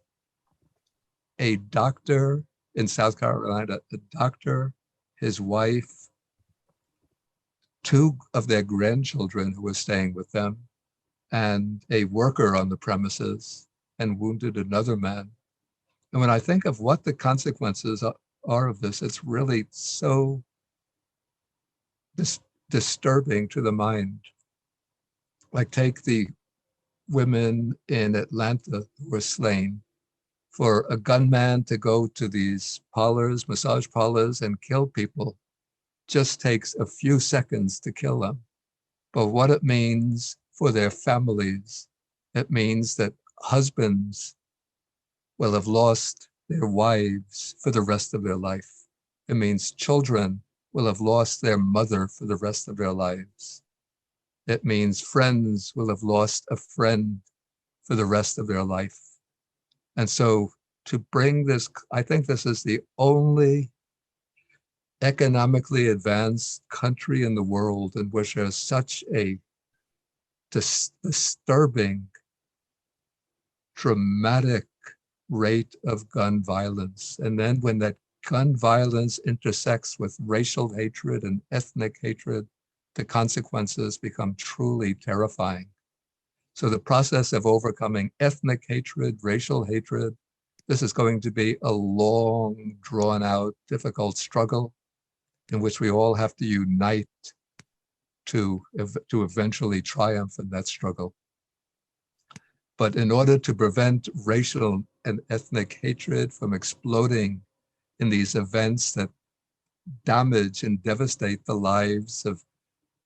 a doctor in South Carolina, a doctor, his wife, 2 of their grandchildren who were staying with them, and a worker on the premises, and wounded another man. And when I think of what the consequences are of this, it's really so disturbing to the mind. Like, take the women in Atlanta who were slain. For a gunman to go to these parlors, massage parlors, and kill people just takes a few seconds to kill them. But what it means for their families, it means that husbands will have lost their wives for the rest of their life. It means children will have lost their mother for the rest of their lives. It means friends will have lost a friend for the rest of their life. And so to bring this, I think this is the only economically advanced country in the world in which there's such a disturbing, dramatic rate of gun violence. And then when that gun violence intersects with racial hatred and ethnic hatred, the consequences become truly terrifying. So the process of overcoming ethnic hatred, racial hatred, this is going to be a long, drawn out, difficult struggle in which we all have to unite to eventually triumph in that struggle. But in order to prevent racial and ethnic hatred from exploding in these events that damage and devastate the lives of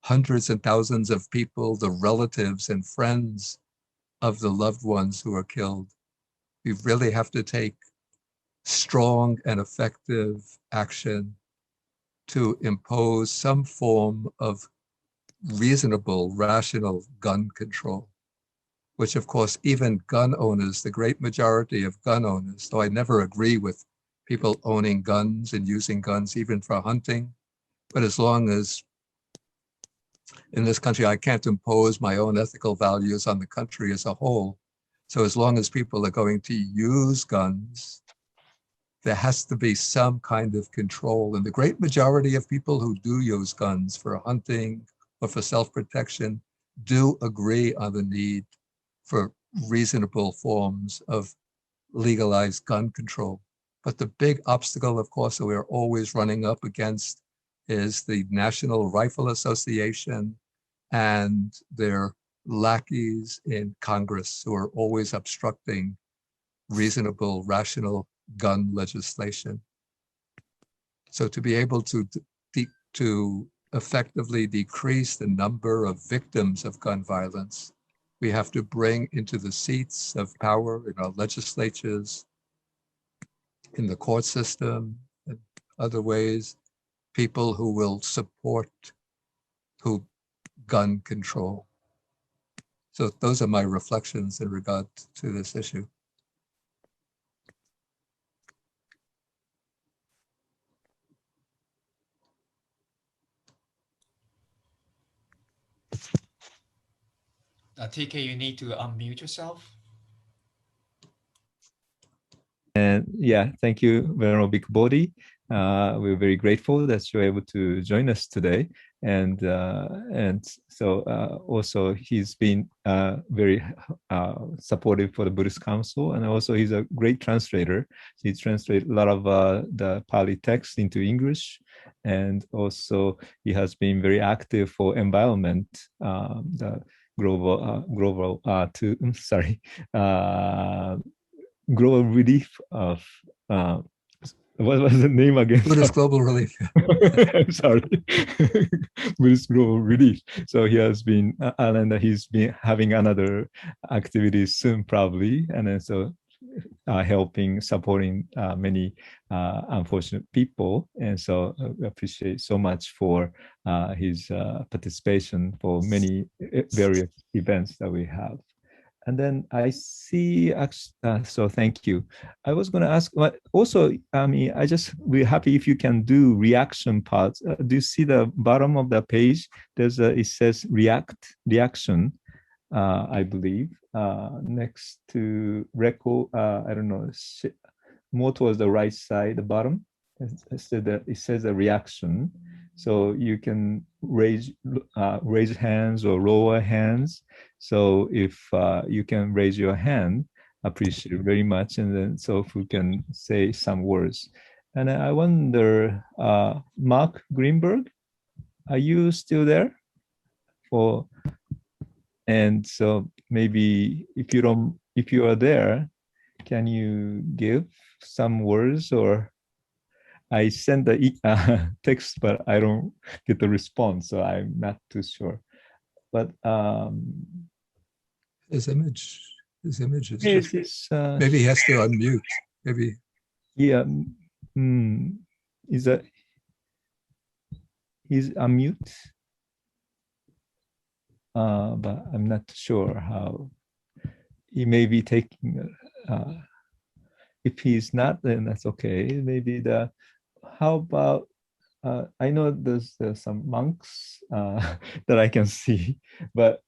hundreds and thousands of people, the relatives and friends of the loved ones who are killed, we really have to take strong and effective action to impose some form of reasonable, rational gun control, which of course even gun owners, the great majority of gun owners, though I never agree with people owning guns and using guns even for hunting, but as long as in this country I can't impose my own ethical values on the country as a whole, so as long as people are going to use guns, there has to be some kind of control. And the great majority of people who do use guns for hunting or for self-protection do agree on the need for reasonable forms of legalized gun control. But the big obstacle, of course, that we're always running up against is the National Rifle Association and their lackeys in Congress who are always obstructing reasonable, rational gun legislation. So to be able to effectively decrease the number of victims of gun violence, we have to bring into the seats of power in our legislatures, in the court system, and other ways, people who will support gun control. So those are my reflections in regard to this issue. TK, you need to unmute yourself. And yeah, thank you, Venerable Big Bodhi. We're very grateful that you're able to join us today. And so also he's been very supportive for the Buddhist Council, and also he's a great translator. He translates a lot of the Pali text into English, and also he has been very active for environment, the global global relief of what was the name again? Buddhist Global Relief. I'm sorry. Buddhist Global Relief. So he has been, and he's been having another activity soon probably. And then so helping, supporting many unfortunate people. And so we appreciate so much for his participation for many various events that we have. And then I see, so thank you. I was going to ask, also, we're happy if you can do reaction parts. Do you see the bottom of the page? It says reaction, I believe, next to record, I don't know, more towards the right side, the bottom. It says a reaction. So you can raise hands or lower hands. So if you can raise your hand, appreciate it very much. And then so if we can say some words. And I wonder, Mark Greenberg, are you still there? And so maybe if you are there, can you give some words? Or I sent the text, but I don't get the response, so I'm not too sure. But his image is just, maybe he has to unmute. Maybe. Yeah. He's unmute. But I'm not sure how. He may be taking. If he's not, then that's okay. Maybe how about, I know there's some monks that I can see, but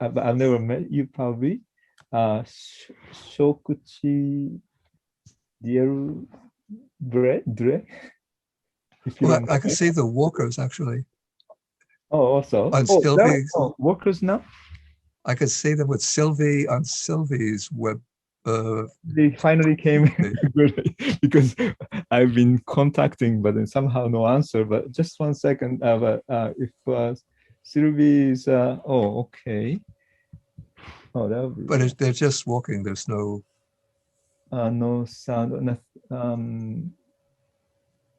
I've never met you probably. Shokuchi Dre? Well, I can see the walkers actually. Oh, also. On Sylvie's, workers now? I could see them with Sylvie on Sylvie's web. They finally came because I've been contacting, but then somehow no answer. But just 1 second. But if Sylvie is, okay. Oh, that would be. But they're just walking. There's no. No sound.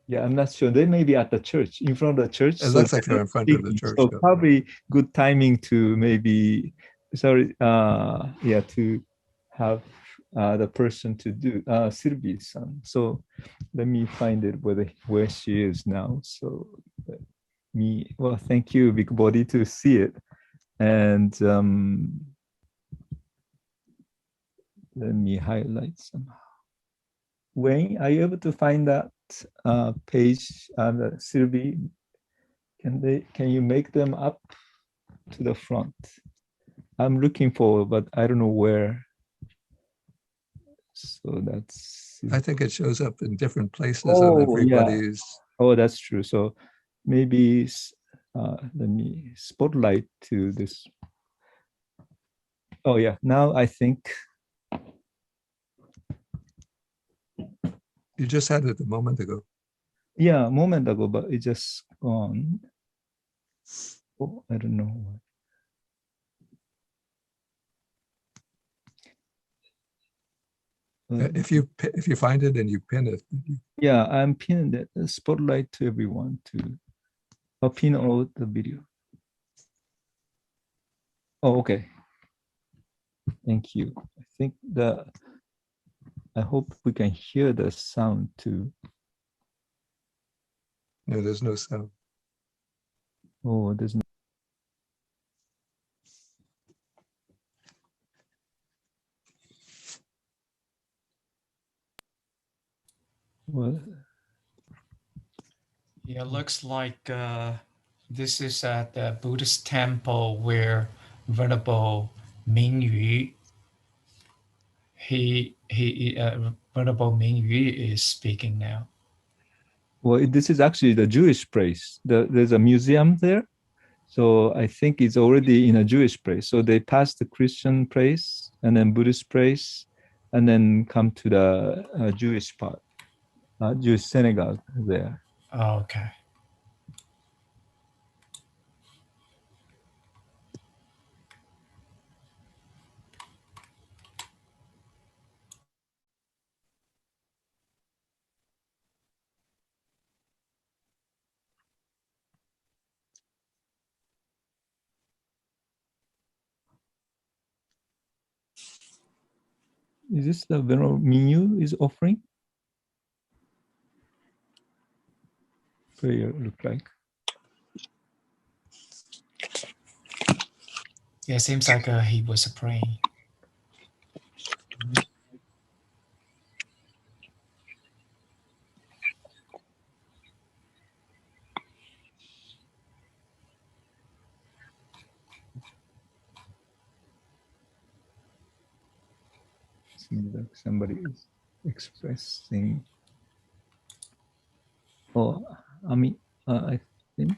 Yeah, I'm not sure. They may be at the church, in front of the church. It looks like they're in front of the church. So probably good timing to maybe, to have the person to do, Sylvie-san. So let me find it where she is now. So thank you, Big Body, to see it. And let me highlight somehow. Wayne, are you able to find that page, Sylvie? Can you make them up to the front? I'm looking for, but I don't know where. So that's. I think it shows up in different places on everybody's. Yeah. Oh, that's true. So maybe let me spotlight to this. Oh yeah, now I think. You just had it a moment ago. Yeah, a moment ago, but it just gone. Oh, I don't know. If you find it and you pin it. Yeah, I'm pinning it. Spotlight to everyone I'll pin all the video. Oh, okay. Thank you. I think I hope we can hear the sound too. No, there's no sound. Oh, there's no. Well, yeah, looks like this is at the Buddhist Temple where Venerable Mingyu, Venerable Mingyu is speaking now. Well, this is actually the Jewish place. There's a museum there. So I think it's already in a Jewish place. So they pass the Christian place and then Buddhist place, and then come to the Jewish part, Jewish synagogue there. Oh, okay. Is this the Venerable Minyu is offering? Prayer look like. Yeah, it seems like he was praying. Seems like somebody is expressing. Oh, I mean, I think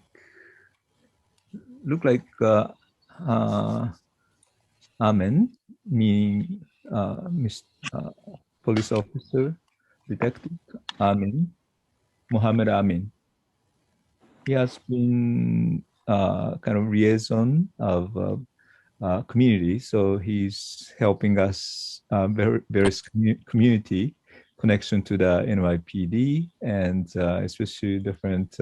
look like Amen, meaning police officer, detective Amen, Mohammed Amin. He has been kind of liaison of community, so he's helping us various community connection to the NYPD and especially different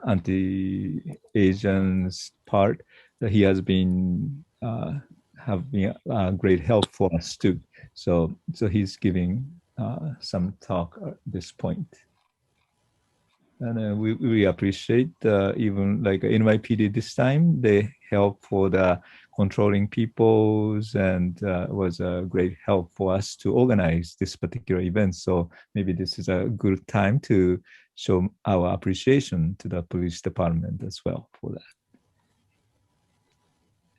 anti-Asians part that he has been have been great help for us too. So he's giving some talk at this point. And we appreciate even like NYPD this time, they help for the controlling peoples and was a great help for us to organize this particular event. So maybe this is a good time to show our appreciation to the police department as well for that.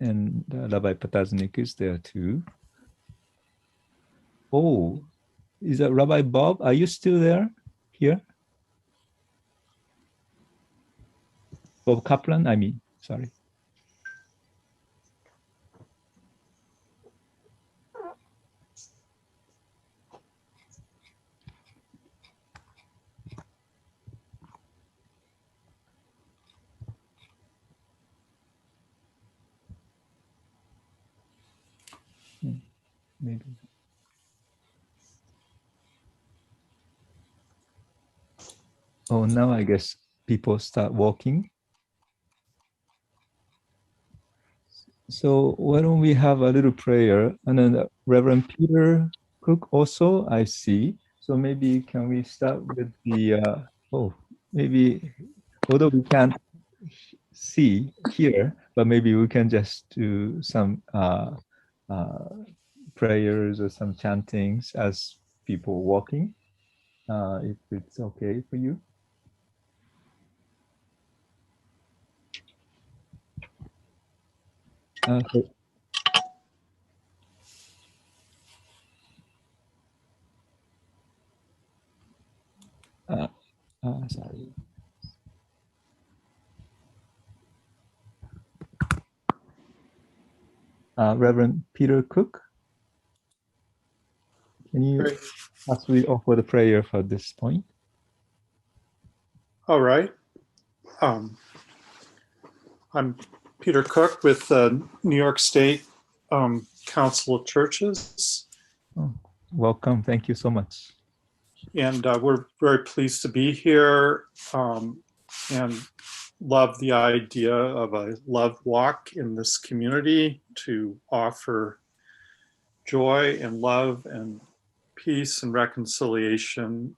And Rabbi Pataznik is there too. Oh, is that Rabbi Bob? Are you still there here? Bob Kaplan, I mean, sorry. Maybe. Oh, now I guess people start walking. So why don't we have a little prayer, and then Reverend Peter Cook also I see. So maybe can we start with the maybe although we can't see here, but maybe we can just do some prayers or some chantings as people walking, if it's okay for you. Okay. Sorry. Reverend Peter Cook, can you possibly offer the prayer for this point? All right. I'm Peter Cook with the New York State Council of Churches. Oh, welcome. Thank you so much. And we're very pleased to be here and love the idea of a love walk in this community to offer joy and love and peace and reconciliation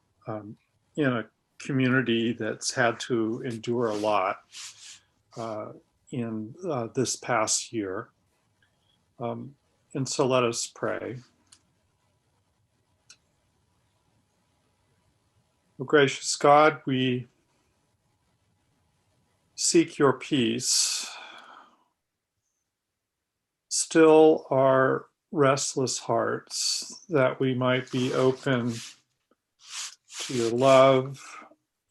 in a community that's had to endure a lot in this past year. And so let us pray. Oh, gracious God, we seek your peace. Still our restless hearts, that we might be open to your love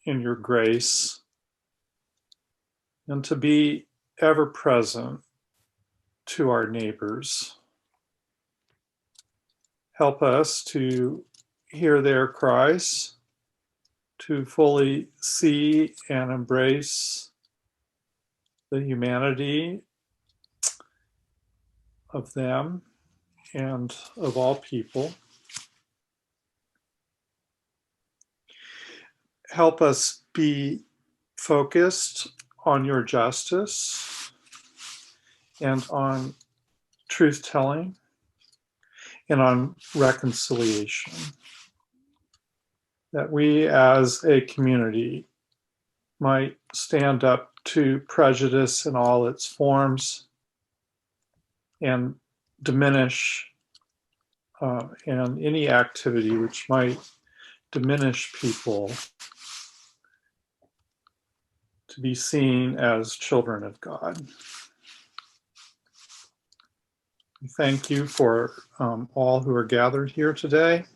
and your grace, and to be ever present to our neighbors. Help us to hear their cries, to fully see and embrace the humanity of them and of all people. Help us be focused on your justice and on truth-telling and on reconciliation. That we as a community might stand up to prejudice in all its forms and diminish and any activity which might diminish people to be seen as children of God. Thank you for all who are gathered here today.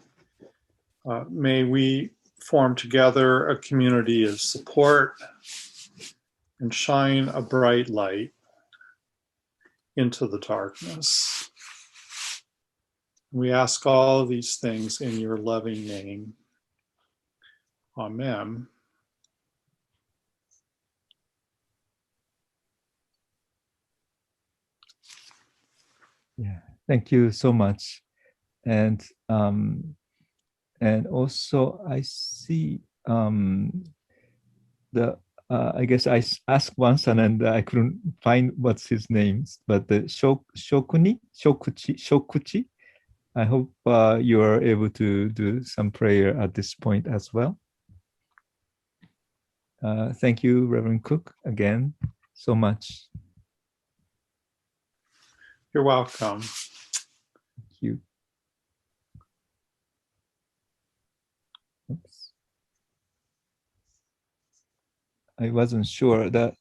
May we form together a community of support and shine a bright light into the darkness. We ask all of these things in your loving name. Amen. Yeah, thank you so much. And also I see I guess I asked once and then I couldn't find what's his name, but the Shokuchi. I hope you are able to do some prayer at this point as well. Thank you, Reverend Cook, again, so much. You're welcome. Thank you. Oops. I wasn't sure that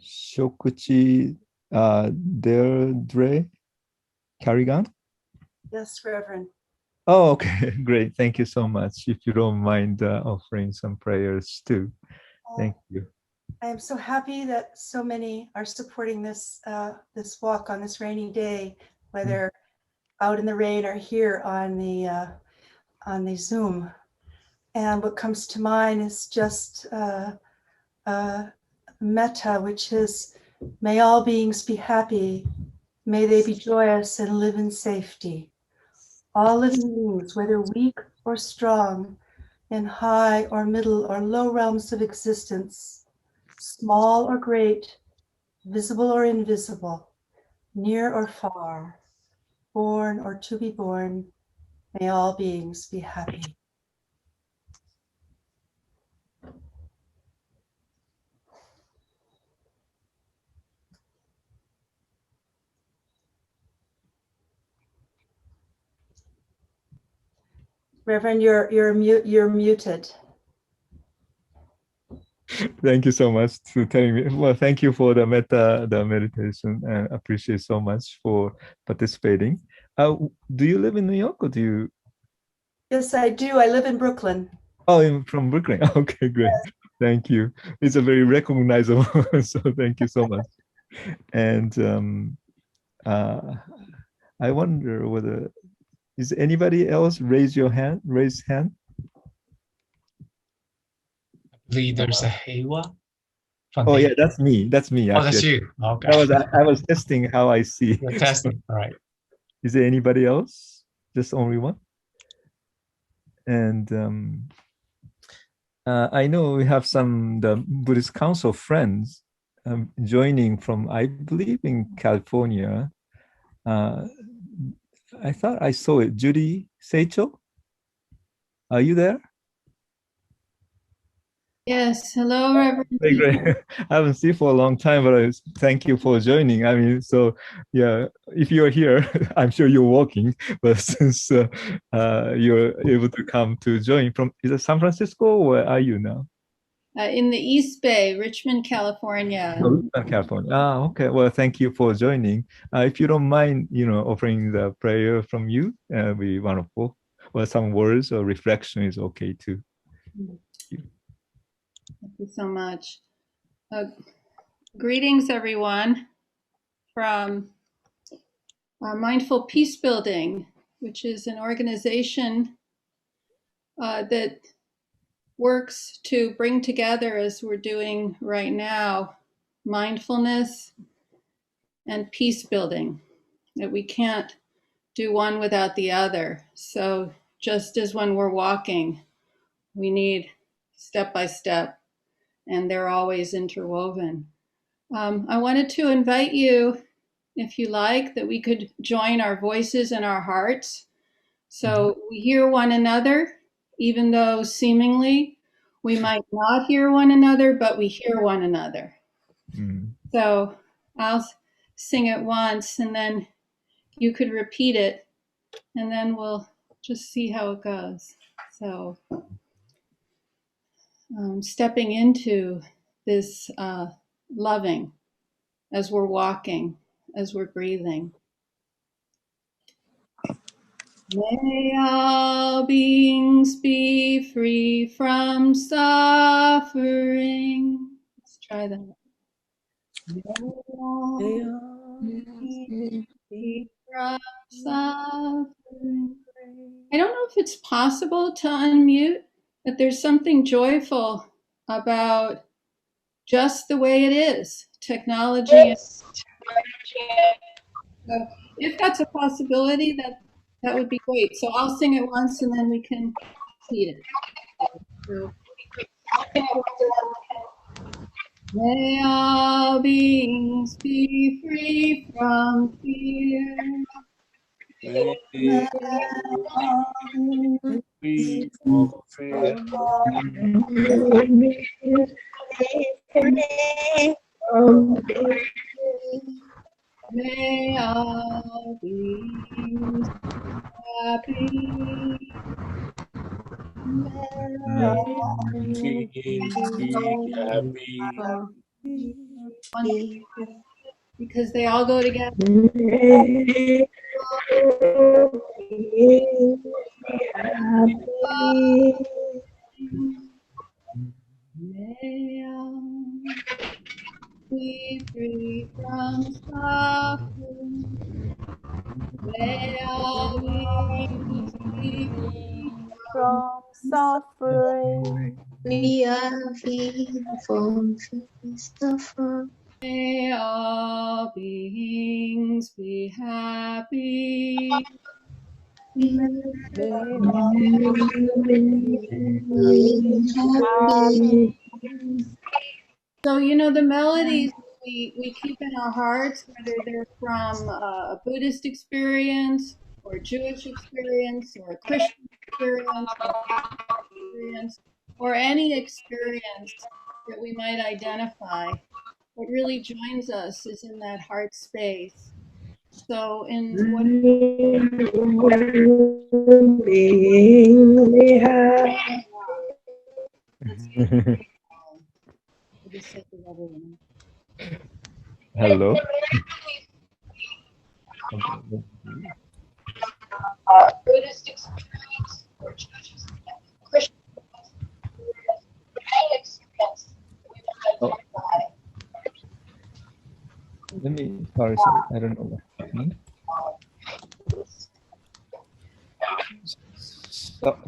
Shokuchi Deirdre Carrigan? Yes, Reverend. Oh, okay, great. Thank you so much. If you don't mind offering some prayers too. Thank you. I am so happy that so many are supporting this this walk on this rainy day, whether out in the rain or here on the Zoom. And what comes to mind is just metta, which is, may all beings be happy, may they be joyous and live in safety. All living beings, whether weak or strong, in high or middle or low realms of existence, small or great, visible or invisible, near or far, born or to be born, may all beings be happy. Reverend, you're muted. Thank you so much for telling me. Well, thank you for the meditation, and appreciate so much for participating. Do you live in New York or do you? Yes, I do. I live in Brooklyn. Oh, from Brooklyn. Okay, great. Yes. Thank you. It's a very recognizable. So thank you so much. And I wonder whether is anybody else raise hand? I believe there's a Hewa. Oh yeah, that's me. That's me. Oh, that's you. Okay. I was testing how I see. You're testing, all right. Is there anybody else? Just only one? And I know we have the Buddhist Council friends joining from, I believe, in California. I thought I saw it. Judy Seicho, are you there? Yes. Hello, Reverend. Very great. I haven't seen you for a long time, but thank you for joining. I mean, so yeah, if you're here, I'm sure you're walking, but since you're able to come to join from, is it San Francisco? Where are you now? in the East Bay, Richmond, California. California. Okay. Well, thank you for joining. If you don't mind, offering the prayer from you, be wonderful. Well, some words or reflection is okay too. Thank you so much. Greetings, everyone, from Mindful Peace Building, which is an organization that works to bring together, as we're doing right now, mindfulness and peace building, that we can't do one without the other. So just as when we're walking, we need step by step, and they're always interwoven. I wanted to invite you, if you like, that we could join our voices and our hearts. So we hear one another, even though seemingly we might not hear one another, but we hear one another. So I'll sing it once, and then you could repeat it, and then we'll just see how it goes. So stepping into this loving as we're walking, as we're breathing. May all beings be free from suffering. Let's try that. May all beings be from suffering. I don't know if it's possible to unmute, but there's something joyful about just the way it is. Technology. So if that's a possibility, that would be great. So I'll sing it once and then we can repeat it. So, may all beings be free from fear. May all beings be free from fear. May all beings happy. May all beings happy. Because they all go together. May all beings happy. May all be free from suffering. May all beings be free from suffering. We are free from suffering. May all beings be happy. So, the melodies we keep in our hearts, whether they're from a Buddhist experience or a Jewish experience or a Christian experience or any experience that we might identify, what really joins us is in that heart space. So in what Hello. Buddhist experience or Jewish experience, Christian experience, Let me, sorry, I don't know what's happening.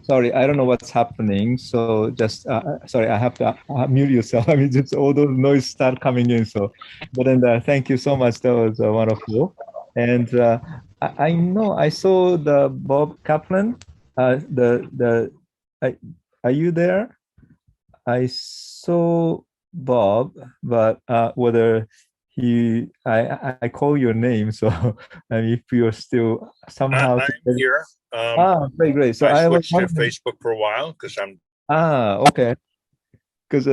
Sorry, I don't know what's happening. So just, sorry, I have to mute yourself. I mean, just all those noise start coming in. So, but then thank you so much. That was wonderful. And I know I saw the Bob Kaplan. Are you there? I saw Bob, but whether I call your name, so if you're still somehow I'm here. Great, great. So I switched to Facebook for a while because I'm. Okay. Because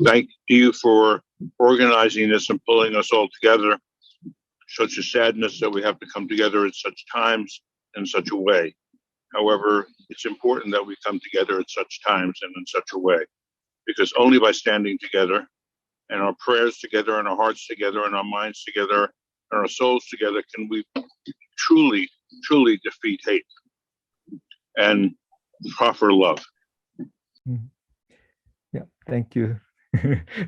thank you for organizing this and pulling us all together. Such a sadness that we have to come together at such times in such a way. However, it's important that we come together at such times and in such a way. because only by standing together and our prayers together and our hearts together and our minds together and our souls together can we truly, truly defeat hate and proffer love. Yeah, thank you.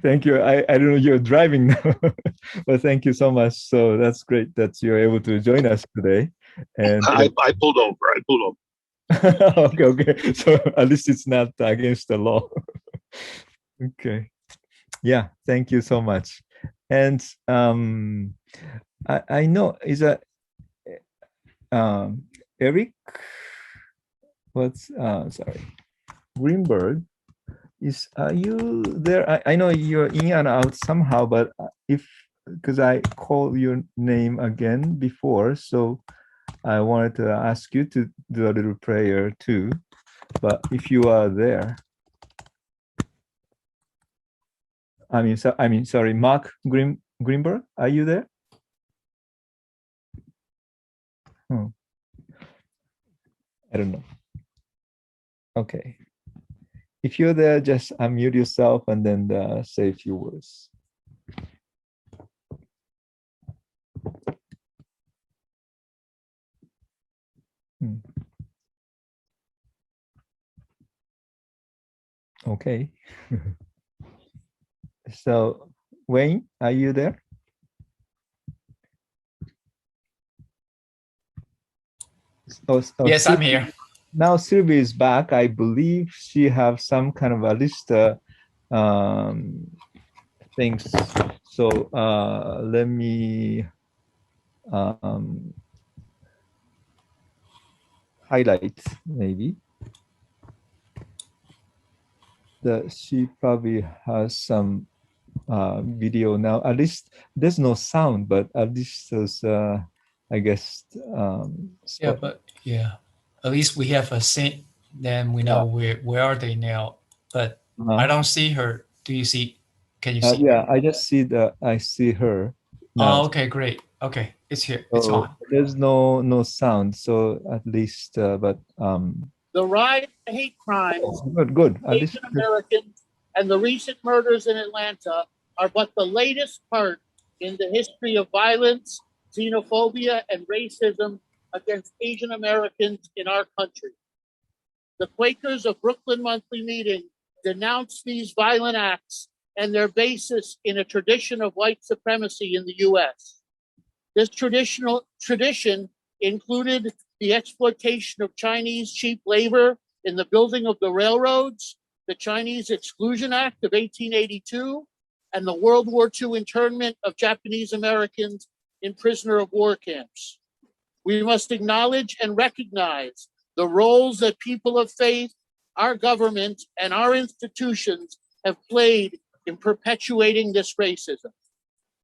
Thank you. I don't know, you're driving now, but thank you so much. So that's great that you're able to join us today. And I pulled over. I pulled over. okay. So at least it's not against the law. Okay. Yeah, thank you so much. And I know is that Eric, what's sorry, Greenberg, are you there? I know you're in and out somehow, but because I called your name again before, so I wanted to ask you to do a little prayer too. But if you are there, sorry, Mark Greenberg, are you there? I don't know. Okay. If you're there, just unmute yourself and then say a few words. Okay. So, Wayne, are you there? Yes, I'm here. Now Sylvie is back. I believe she have some kind of a list things. So let me highlight maybe. She probably has some video now. At least there's no sound, but at least there's I guess yeah, but yeah, at least we have a scene. Then we know where are they now. But I don't see her. Do you see? Can you see? Yeah, I just see I see her now. Oh, okay, great. Okay, it's here. So it's on. There's no sound. So at least, but The rise of hate crimes, good. At Asian Americans, and the recent murders in Atlanta are but the latest part in the history of violence, xenophobia, and racism against Asian Americans in our country. The Quakers of Brooklyn Monthly Meeting denounced these violent acts and their basis in a tradition of white supremacy in the U.S. This tradition included the exploitation of Chinese cheap labor in the building of the railroads, the Chinese Exclusion Act of 1882, and the World War II internment of Japanese Americans in prisoner of war camps. We must acknowledge and recognize the roles that people of faith, our government, and our institutions have played in perpetuating this racism.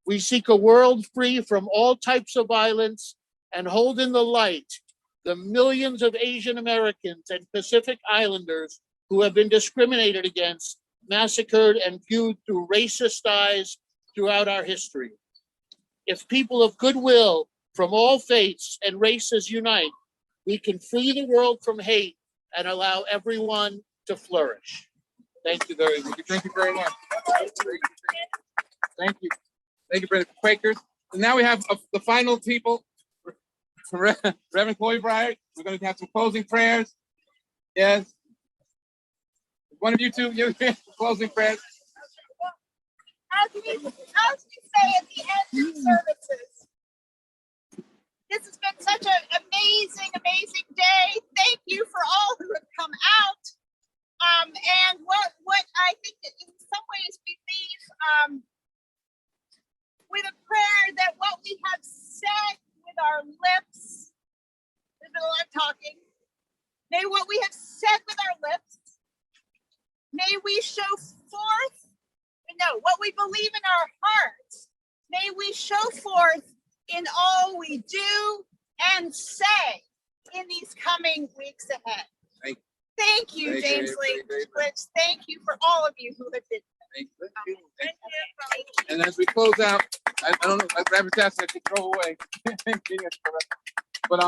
We seek a world free from all types of violence and hold in the light the millions of Asian Americans and Pacific Islanders who have been discriminated against, massacred, and viewed through racist eyes throughout our history. If people of goodwill from all faiths and races unite, we can free the world from hate and allow everyone to flourish. Thank you very much. Thank you very much. Thank you. Thank you for the Quakers. And now we have the final people. Reverend Chloe Briar, we're going to have some closing prayers. Yes. One of you two, you closing prayers. As we say at the end of services, this has been such an amazing day. Thank you for all who have come out. And what I think that in some ways we leave with a prayer that what we have said with our lips, there's been a lot of talking, may what we have said with our lips, may we show forth, what we believe in our hearts, may we show forth in all we do and say in these coming weeks ahead. Thank you, James Lee. Thank you for all of you who have been. Thank you. And as we close out, I don't know, Reverend Tassi, I could throw away. But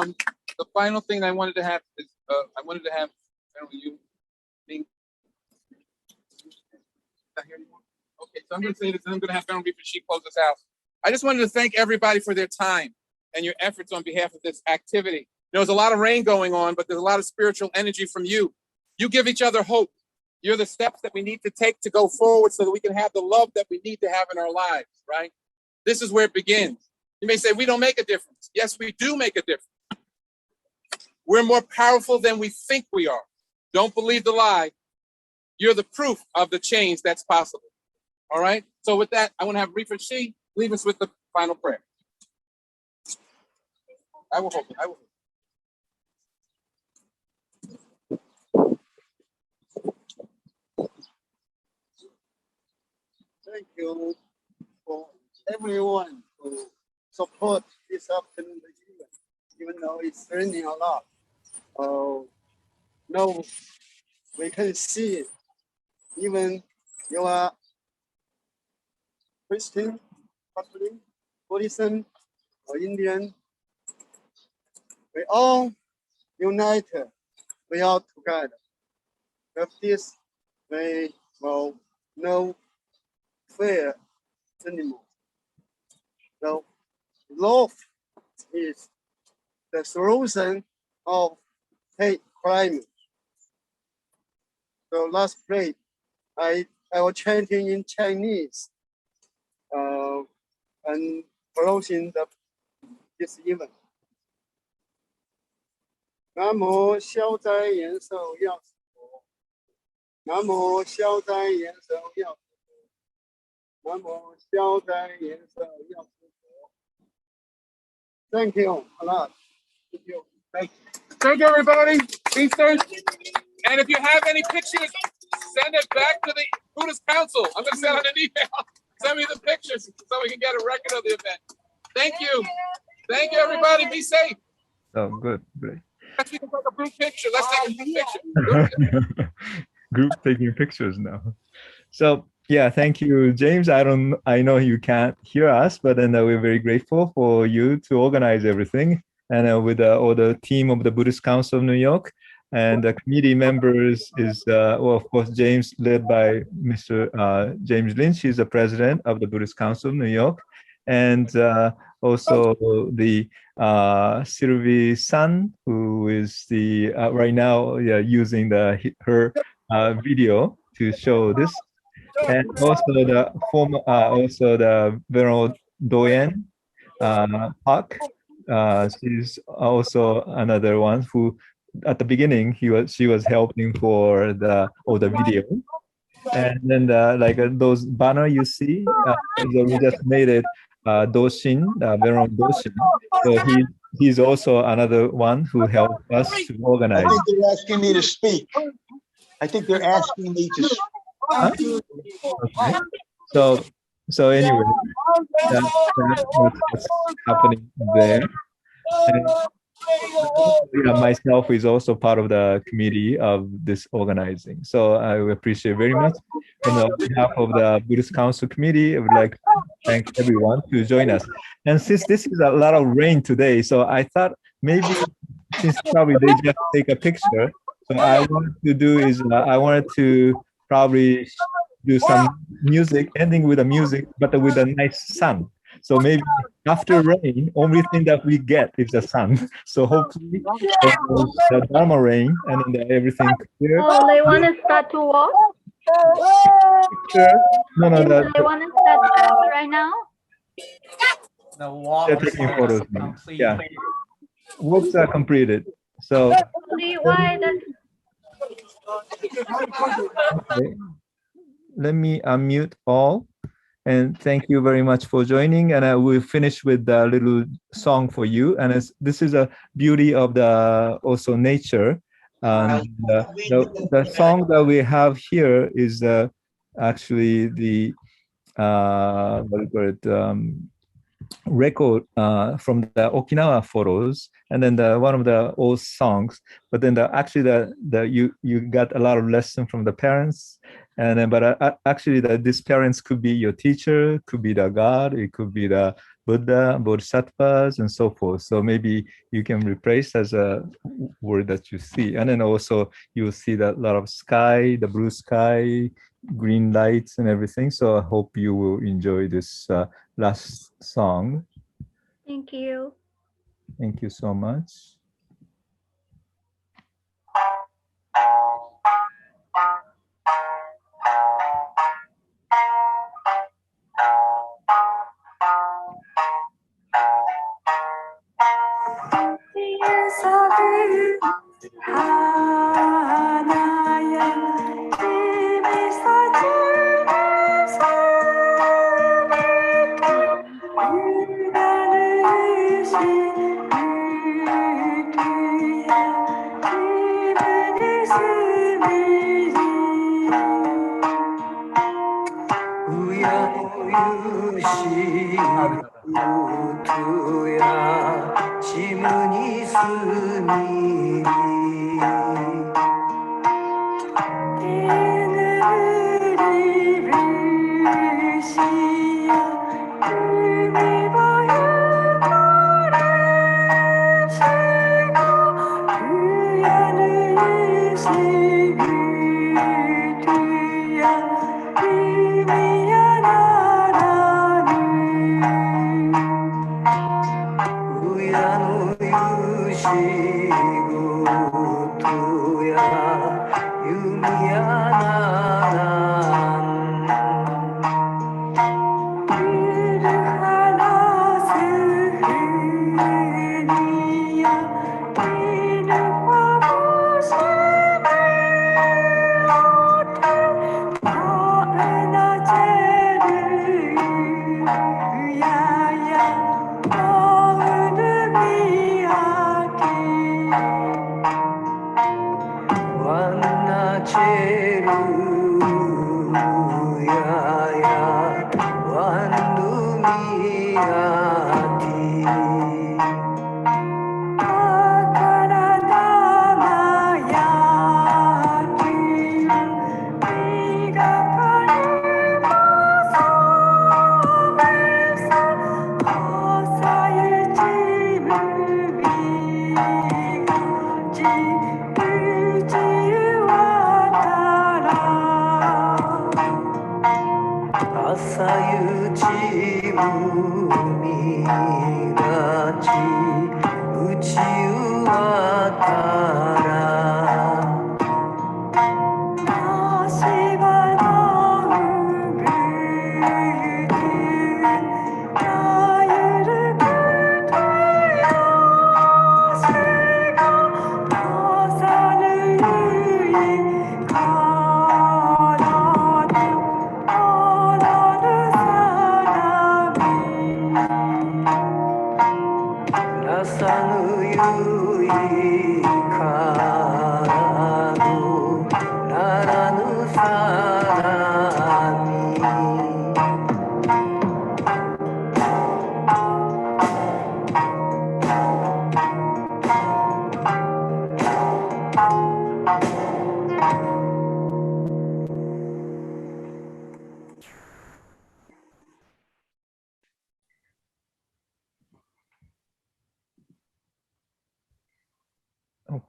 the final thing I wanted to have is I don't know, you being Not here anymore? Okay, so I'm going to say this, and I'm going to have Venerable Reverend close us out. I just wanted to thank everybody for their time and your efforts on behalf of this activity. There's a lot of rain going on, but there's a lot of spiritual energy from you. You give each other hope. You're the steps that we need to take to go forward so that we can have the love that we need to have in our lives, right? This is where it begins. You may say, we don't make a difference. Yes, we do make a difference. We're more powerful than we think we are. Don't believe the lie. You're the proof of the change that's possible. All right? So with that, I want to have Reverend Shi leave us with the final prayer. I will hold it. I will hold it. Thank you for everyone who support this afternoon event, even though it's raining a lot. Now we can see it. Even you are Christian, Catholic, Buddhist, or Indian, we all united. We all together. With this, we will no fear anymore. So love is the solution of hate crime. So last pray, I was chanting in Chinese and closing this event. 南无消灾延寿药师佛，南无消灾延寿药师佛，南无消灾延寿药师佛。Thank you a lot. Thank you. Thank you, everybody. Be safe. And if you have any pictures, send it back to the Buddhist Council. I'm going to send out an email. Send me the pictures so we can get a record of the event. Thank you. Thank you, everybody. Be safe. Oh, good. Great. Let's take a group picture. Let's take a group picture. Group taking pictures now. So yeah, thank you, James. I know you can't hear us, but then we're very grateful for you to organize everything, and with all the team of the Buddhist Council of New York, and the committee members is well, of course, James, led by Mr. James Lynch. He's the president of the Buddhist Council of New York, and also the Sylvie Sun, who is the right now using her video to show this, and also the former also the Venerable Doyen Park. She's also another one who at the beginning she was helping for the video, and then those banner you see, we just made it Doshin, Venerable Doshin. So he's also another one who helped us to organize. I think they're asking me to speak. I think they're asking me to speak. Huh? Okay. So anyway, that's what's happening there. And, myself is also part of the committee of this organizing. So I appreciate very much. And on behalf of the Buddhist Council Committee, I would like to thank everyone to join us. And since this is a lot of rain today, so I thought maybe since probably they just take a picture, so I wanted to do is I wanted to probably do some music, ending with a music, but with a nice sun. So maybe after rain, only thing that we get is the sun. So hopefully the Dharma rain and then everything clear. Oh, they want to start to walk? No, They want to start to walk right now? The walk they're taking photos now. complete. Yeah. Walks are completed. So Why? okay. Let me unmute all. And thank you very much for joining. And I will finish with a little song for you. And this is a beauty of the also nature. And the song that we have here is actually the what do you call it? Record from the Okinawa photos, and then one of the old songs. But then you got a lot of lesson from the parents. And then, but actually, these parents could be your teacher, could be the God, it could be the Buddha, Bodhisattvas, and so forth. So maybe you can replace as a word that you see. And then also you'll see that lot of sky, the blue sky, green lights and everything. So I hope you will enjoy this last song. Thank you. Thank you so much.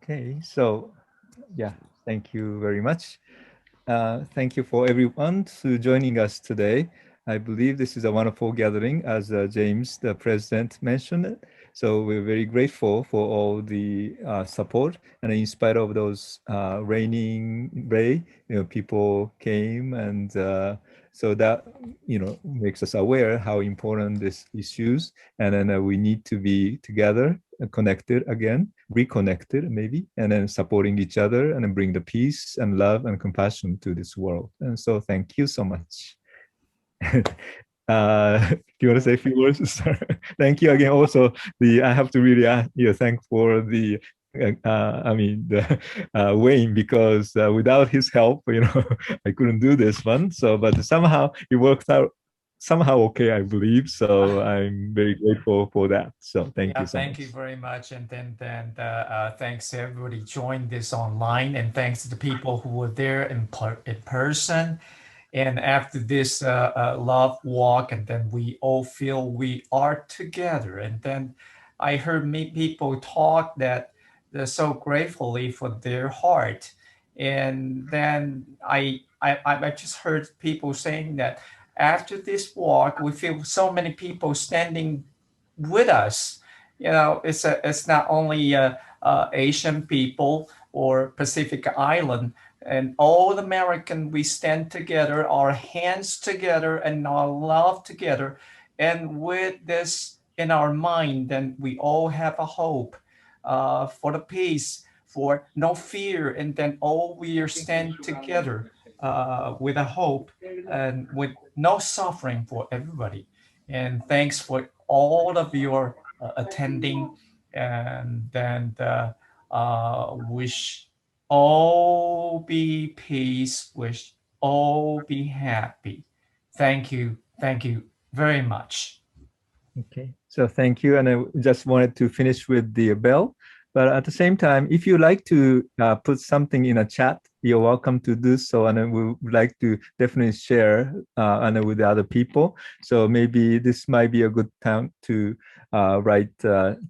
Okay, so yeah, thank you very much. Thank you for everyone to joining us today. I believe this is a wonderful gathering, as James, the president, mentioned it. So we're very grateful for all the support, and in spite of those raining day, people came, and so that makes us aware how important this issues, and then we need to be together, connected again, reconnected maybe, and then supporting each other, and then bring the peace and love and compassion to this world. And so thank you so much. Do you want to say a few words? Thank you again. Also, I have to really thank for the Wayne, because without his help, I couldn't do this one. So, but somehow it worked out somehow okay, I believe. So I'm very grateful for that. So thank you so much. Thank you very much. And then thanks to everybody joined this online, and thanks to the people who were there in person. And after this love walk, and then we all feel we are together. And then I heard many people talk that they're so gratefully for their heart. And then I just heard people saying that after this walk, we feel so many people standing with us. You know, it's not only Asian people or Pacific Island, and all American, we stand together, our hands together and our love together. And with this in our mind, then we all have a hope for the peace, for no fear. And then all we are stand together with a hope and with no suffering for everybody. And thanks for all of your attending, and then wish all be peace, wish all be happy. Thank you very much. Okay, so thank you. And I just wanted to finish with the bell. But at the same time, if you like to put something in a chat, you're welcome to do so. And we would like to definitely share with the other people. So maybe this might be a good time to write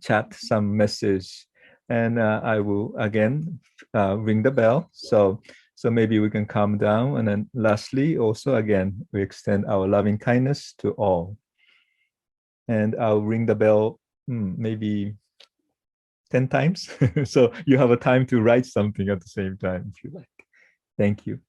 chat some message. And I will again ring the bell. So maybe we can calm down. And then lastly, also again, we extend our loving kindness to all. And I'll ring the bell maybe 10 times. So you have a time to write something at the same time if you like. Thank you.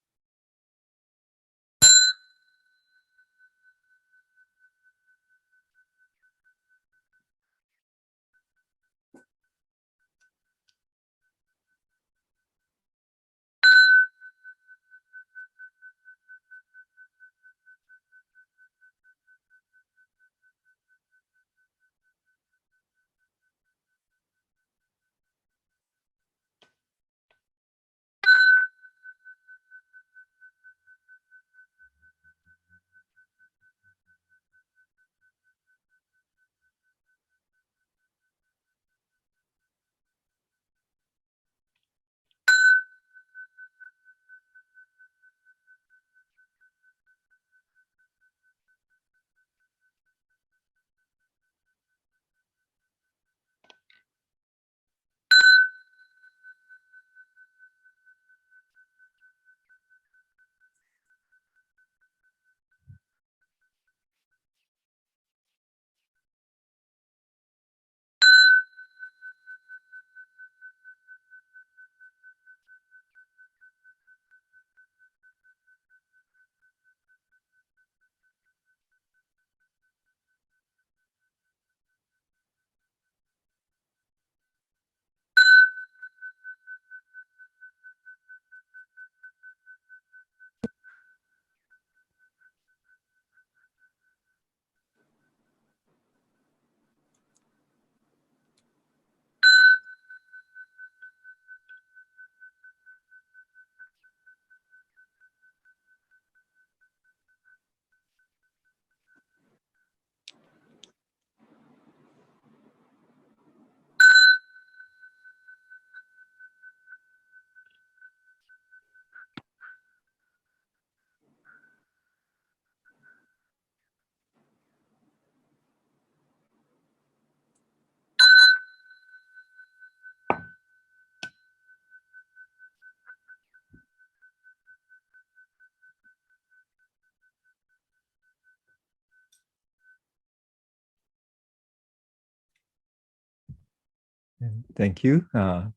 Thank you.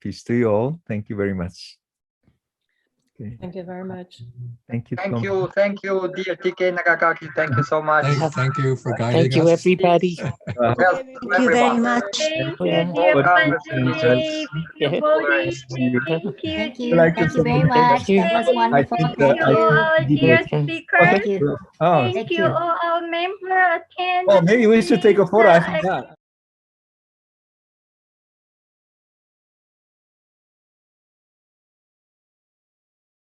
Peace to you all. Thank you very much. Okay. Thank you very much. Thank you. Thank you, dear TK Nakagaki. Thank you so much. Thank you for guiding Thank you, us. everybody. Well, Thank you very much. Thank Thank you, Patrick. Thank you, Bobby. Thank you. Thank you very much. That was wonderful. Thank you, all dear speakers. Oh, Thank you, all our member attendants. Oh, maybe we should take a photo. I forgot.